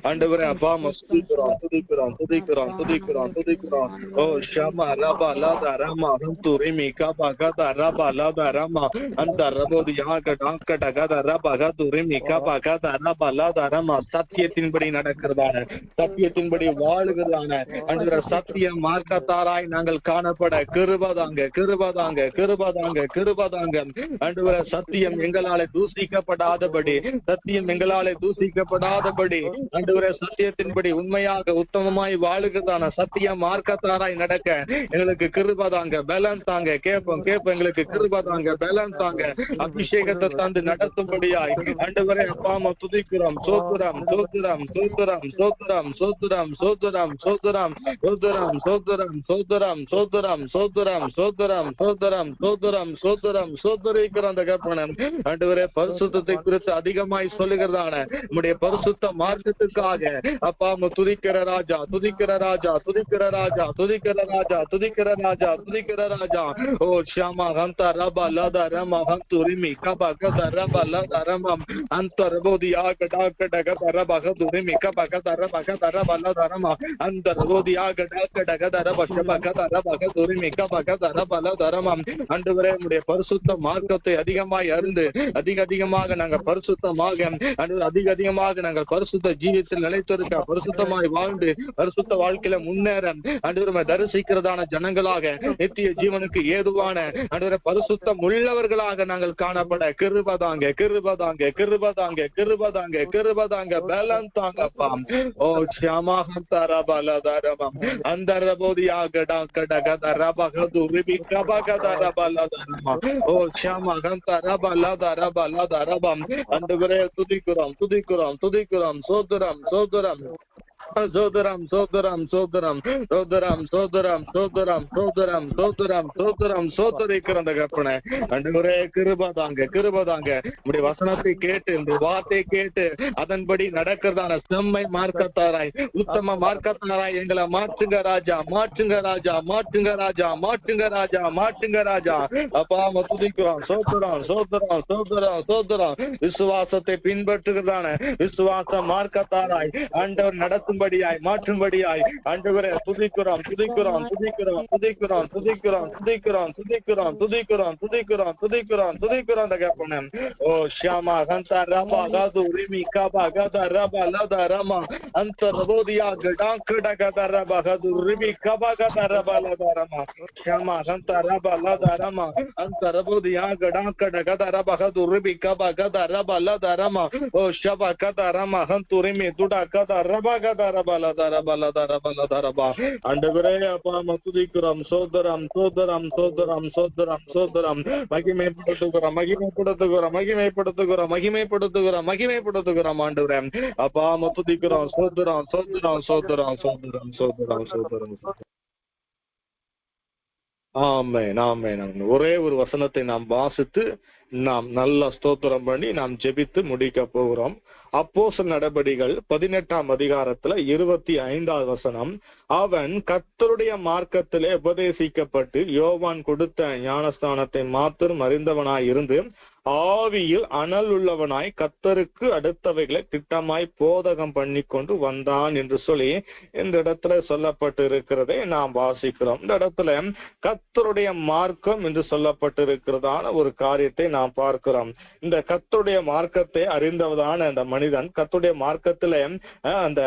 ஆண்டவரே அப்பா துதிக்கிறோம் துதிக்கிறோம் துதிக்கிறோம் துதிக்கிறோம் துதிக்கிறோம். ஓ ஷமா ரபா லாதா ரமா ஹந்து ரிமி கபா கதா ரபா லாதா ரமா அந்த ரபோதி யாக டாக்கட கதா ரபா கது ரிமி கபா கதா ரபா லாதா ரமா. சத்தியத்தின்படி நடக்கிறதான, சத்தியத்தின்படி வாழுகிறதான ஆண்டவரே சத்திய மார்க்கத்தாராய் நாங்கள் காணப்பட கிருபதாங்க கிருபதாங்க கிருபதாங்க கிருபதாங்க. ஆண்டவரே சத்தியம் எங்களாலே தூசிக்கப்படாதபடி, சத்தியம் எங்களாலே தூசிக்கப்படாதபடி ஆண்டவரே சத்தியத்தின்படி உண்மையாக உத்தமமாய் வாழுகிறதான சத்திய மார்க்கத்தாராய் நடக்க எங்களுக்கு கிருபதாங்க, பலன் தாங்க. கேட்போம் எங்களுக்கு கிருபதாங்க, பலன் தாங்க. அபிஷேகத்தை தந்து நடத்தும்படியாய் ஆண்டவரே அப்பாம துதிக்கிறோம். சோத்திரம் சோத்திரம் சோத்திரம் சோத்திரம் சோத்திரம் சோத்திரம் சோத்திரம் சோத்திரம் சோத்திரம் சோத்திரம் சோத்திரம் சோத்திரம் சோத்திரம் சோத்திரம் சோத்திரம் சோத்திரம் சோத்திரிக்கிற அந்த கற்பனை ஆண்டவரே பரிசுத்தத்தை குறித்து அதிகமாய் சொல்லுகிறதான நம்முடைய பரிசுத்த மார்க்கத்துக்காக அப்பா துதிக்கிற ராஜா, துதிக்கிற ராஜா, துதிக்கிற ராஜா, துதிக்கிற ராஜா, துதிக்கிற ராஜா, துதிக்கிற ராஜா. ஓ ஷாமா ஹந்த ரபா லத ரமா ஹந்துரிமி கபக ரபா லத ரமம் அந்த ரபோதியா கடா கடக ரபக துரிமி கபக ரபக ரபா லத ரமா அந்த ரபோதியா கடா கடக ரபக ரபக துரிமி கபக ரபா லத ரமம். ஆண்டவரே உம்முடைய பரிசுத்த மார்க்கத்தை அதிகமாய் அறிந்து அதிகமாக நாங்கள் பரிசுத்தமாக அதிகமாக நாங்கள் பரிசுத்த ஜீவியத்தில் நிலைத்திருக்க பரிசுத்தமாய் வாழ்ந்து பரிசுத்த வாழ்க்கையில முன்னேற ஆண்டவரை தரிசிக்கிறதான ஜனங்களாக நித்திய ஜீவனுக்கு ஏதுவான ஆண்டவரை பரிசுத்தம் உள்ளவர்களாக நாங்கள் காணப்பட கிருபதாங்க கிருபதாங்க கிருபதாங்க கிருபதாங்க கிருபதாங்க பலம் தாங்கப்பா. ஓ ஷியாமாக தரபலதரமம் அந்த ரபோதியாக டாக்கடகதரபகது ரிபிகபகதரபலதரமம். ஓ ஷியாமாக தரபலதரபலதரமம். ஆண்டவரே துதிக்கிறோம் துதிக்கிறோம் துதிக்கிறோம் சோதரம் சோதரம் சோதரம் சோதரம் சோதரம் சோதரம் சோதரம் சோதரம் சோதரம் சோதரம் சோதரம் சோதரிக்கிற அந்த கற்பனை ஆண்டவரே கிருபதாங்க கிருபதாங்க. இப்படி வசனத்தை கேட்டு இந்த வார்த்தை கேட்டு அதன்படி நடக்கிறதான செம்மை மார்க்கத்தாராய் உத்தம மார்க்கத்தாராய் எங்களை மாற்றுங்க ராஜா, மாற்றுங்க ராஜா, மாற்றுங்க ராஜா, மாற்றுங்க ராஜா, மாற்றுங்க ராஜா. அப்பா துதிக்கிறோம் சோதரம் சோதரம் சோதரம் சோதரம். விசுவாசத்தை பின்பற்றுகிறதான விசுவாச மார்க்கத்தாராய் ஆண்டவர் நடத்தும்படியாய் மாற்றும்படியாய் ஆண்டவரே துதிக்கிறோம் துதிக்கிறோம் துதிக்கிறோம் துதிக்கிறோம் துதிக்கிறோம் துதிக்கிறோம் துதிக்கிறோம் துதிக்கிறோம் துதிக்கிறோம் துதிக்கிறோம் துதிக்கிறோம் அந்த கேப்பன. ஓ ஷியாமா ஹந்த ரபா கது ரிமி கபா கத ரபா லத ரமா அந்த ரபோதியா கடாங்கட கத ரபா கது ரிமி கபா கத ரபா லத ரமா ஷியாமா ஹந்த ரபா லத ரமா அந்த ரபோதியா கடாங்கட கத ரபா கது ரிமி கபா கத ரபா லத ரமா. ஓ ஷபா கத ரமா ஹந்து ரிமி துடா கத ரபா கத ஆண்டவரே அப்பா துதிக்கிறோம் சோதரம் சோதரம் சோதரம் சோதரம் சோதரம். மகிமைப்படுத்துகிறோம் மகிமைப்படுத்துகிறோம் மகிமைப்படுத்துகிறோம் மகிமைப்படுத்துகிறோம் மகிமைப்படுத்துகிறோம் ஆண்டவரே அப்பா துதிக்கிறோம் சோதரம் சோதரம் சோதரம் சோதரம் சோதரம் சோதரம். ஆமென் ஆமென். ஒரே ஒரு வசனத்தை நாம் வாசித்து நாம் நல்ல ஸ்தோத்திரம் பண்ணி நாம் ஜெபித்து முடிக்க போகிறோம். அப்போஸ்தலர் நடபடிகள் 18ஆம் அதிகாரத்துல 25வது வசனம். அவன் கர்த்தருடைய மார்க்கத்திலே உபதேசிக்கப்பட்டு யோவான் கொடுத்த ஞானஸ்தானத்தை மாத்திரம் அறிந்தவனாய் இருந்து ஆவியில் அனல் உள்ளவனாய் கர்த்தருக்கு அடுத்தவைகளை திட்டமாய் போதகம் பண்ணி கொண்டு வந்தான் என்று சொல்லி இந்த இடத்துல சொல்லப்பட்டு இருக்கிறதை நாம் வாசிக்கிறோம். இந்த இடத்துல கர்த்தருடைய மார்க்கம் என்று சொல்லப்பட்டு இருக்கிறதான ஒரு காரியத்தை நாம் பார்க்கிறோம். இந்த கர்த்தருடைய மார்க்கத்தை அறிந்தவதான அந்த மனிதன் கர்த்தருடைய மார்க்கத்திலே அந்த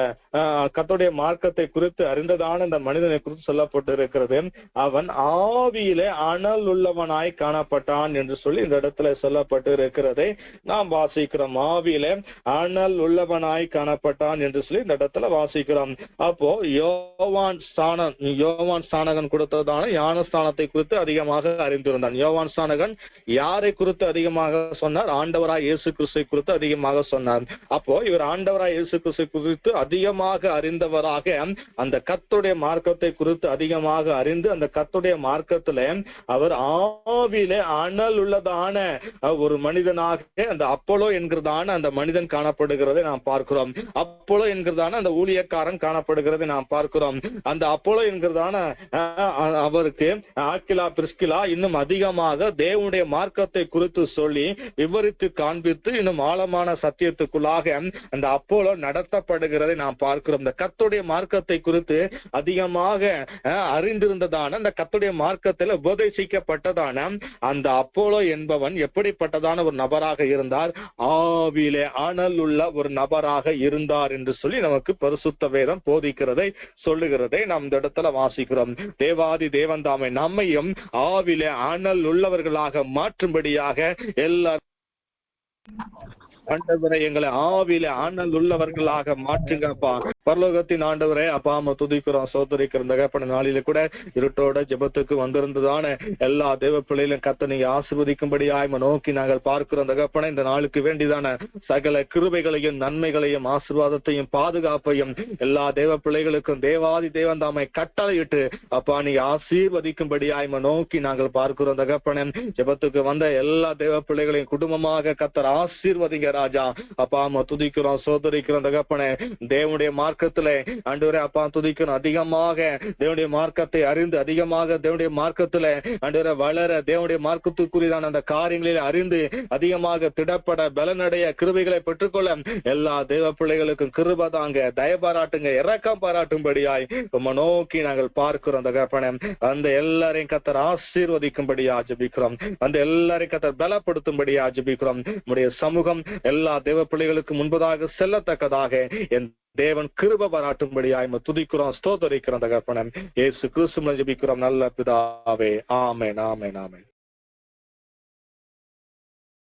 கர்த்தருடைய மார்க்கத்தை குறித்து அறிந்ததான அந்த மனிதனை குறித்து சொல்லப்பட்டு இருக்கிறது. அவன் ஆவியிலே அனல் உள்ளவனாய் காணப்பட்டான் என்று சொல்லி இந்த இடத்துல சொல்லப்பட்டு இருக்கிறதை நாம் வாசிக்கிறோம். ஆவியிலே அனல் உள்ளவனாய் காணப்பட்டான் என்று சொல்லி இந்த இடத்துல வாசிக்கிறோம். அப்போ யோவான் ஸ்நானகன் கொடுத்ததான ஞானஸ்தானத்தை குறித்து அதிகமாக அறிந்திருந்தான். யோவான் ஸ்நானகன் யாரை குறித்து அதிகமாக சொன்னார்? ஆண்டவராய் இயேசு கிறிஸ்துவை குறித்து அதிகமாக சொன்னார். அப்போ இவர் ஆண்டவராய் இயேசு கிறிஸ்துவை குறித்து அதிகமாக அறிந்தவராக அந்த கர்த்தருடைய மார்க்கத்தை குறித்து அதிகமாக அறிந்து அந்த கர்த்தருடைய மார்க்கத்திலே அவர் ஆவியிலே அனல் உள்ளதான ஒரு மனிதனாக அந்த அப்போலோ என்கிறதான அந்த மனிதன் காணப்படுகிறதை நாம் பார்க்கிறோம். அப்போலோ என்கிறதான அந்த ஊழியக்காரன் காணப்படுகிறதை நாம் பார்க்கிறோம். அந்த அப்போலோ என்கிறதான அவருக்கு ஆக்கிலா பிரிஸ்கிலா இன்னும் அதிகமாக தேவனுடைய மார்க்கத்தை குறித்து சொல்லி விவரித்து காண்பித்து இன்னும் ஆழமான சத்தியத்துக்குள்ளாக அந்த அப்போலோ நடத்தப்படுகிறதை நாம் பார்க்கிறோம். இந்த கர்த்தருடைய மார்க்கத்தை குறித்து அதிகமாக அறிந்திருந்ததான அந்த கர்த்தருடைய மார்க்கத்தில் உபதேசிக்கப்பட்டதான அந்த அப்போலோ என்பவன் எப்படிப்பட்டதான ஒரு நபராக இருந்தார்? ஆவியிலே அனல் உள்ள ஒரு நபராக இருந்தார் என்று சொல்லி நமக்கு பரிசுத்த வேதம் போதிக்கிறதை சொல்லுகிறதை நாம் இந்த இடத்துல வாசிக்கிறோம். தேவாதி தேவன் தாமே நம்மையும் ஆவியிலே அனல் உள்ளவர்களாக மாற்றும்படியாக எல்லா ஆண்டவரே எங்களை ஆவியிலே அனல் உள்ளவர்களாக மாற்றுங்கப்பா. பரலோகத்தின் ஆண்டவரே அப்பா துதிக்கிறோம் சோதரிக்கிற தகப்பன நாளில கூட இருட்டோட ஜெபத்துக்கு வந்திருந்ததான எல்லா தேவ பிள்ளைகளும் கர்த்தர் நீங்க ஆசீர்வதிக்கும்படியாய் நோக்கி நாங்கள் பார்க்கிறோம் தகப்பன. இந்த நாளுக்கு வேண்டியதான சகல கிருபைகளையும் நன்மைகளையும் ஆசீர்வாதத்தையும் பாதுகாப்பையும் எல்லா தேவ பிள்ளைகளுக்கும் தேவாதி தேவன் தாமை கட்டளையிட்டு அப்பா நீங்க ஆசீர்வதிக்கும்படியாய் நோக்கி நாங்கள் பார்க்கிறோம் தகப்பன. ஜெபத்துக்கு வந்த எல்லா தேவ பிள்ளைகளையும் குடும்பமாக கர்த்தர் ஆசீர்வதிங்க ராஜா. அப்பா துதிக்கிறோம் சோதரிக்கிறோம் தகப்பன. தேவனுடைய மார்க்கத்திலே ஆண்டவரே அப்பா துதிக்கிறோம் அதிகமாக தேவனுடைய மார்க்கத்தை அறிந்து அதிகமாக தேவனுடைய மார்க்கத்திலே ஆண்டவரே வளர தேவனுடைய மார்க்கத்துக்குரியதான அந்த காரியங்களில் அறிந்து அதிகமாக திடப்பட பலனடைய கிருபைகளை பெற்றுக்கொள்ள எல்லா தேவ பிள்ளைகளுக்கும் கிருபை தாங்க, தய பாராட்டுங்க, இரக்கம் பாராட்டும்படியாய் உம்மை நோக்கி நாங்கள் பார்க்கிறோம் தகப்பனே. அந்த எல்லாரையும் கர்த்தர் ஆசீர்வதிக்கும்படியா ஜெபிக்கிறோம். அந்த எல்லாரையும் கர்த்தர் பலப்படுத்தும்படியா ஜெபிக்கிறோம். நம்முடைய சமூகம் எல்லா தேவ பிள்ளைகளுக்கு முன்பதாக செல்லத்தக்கதாக என் தேவன் கிருபை பாராட்டும்படியாய் துதிக்கிறோம் ஸ்தோத்தரிக்கிறோம் தகப்பனே. இயேசு கிறிஸ்துவின் ஜெபிக்கிறோம் நல்ல பிதாவே. ஆமென், ஆமென், ஆமென்.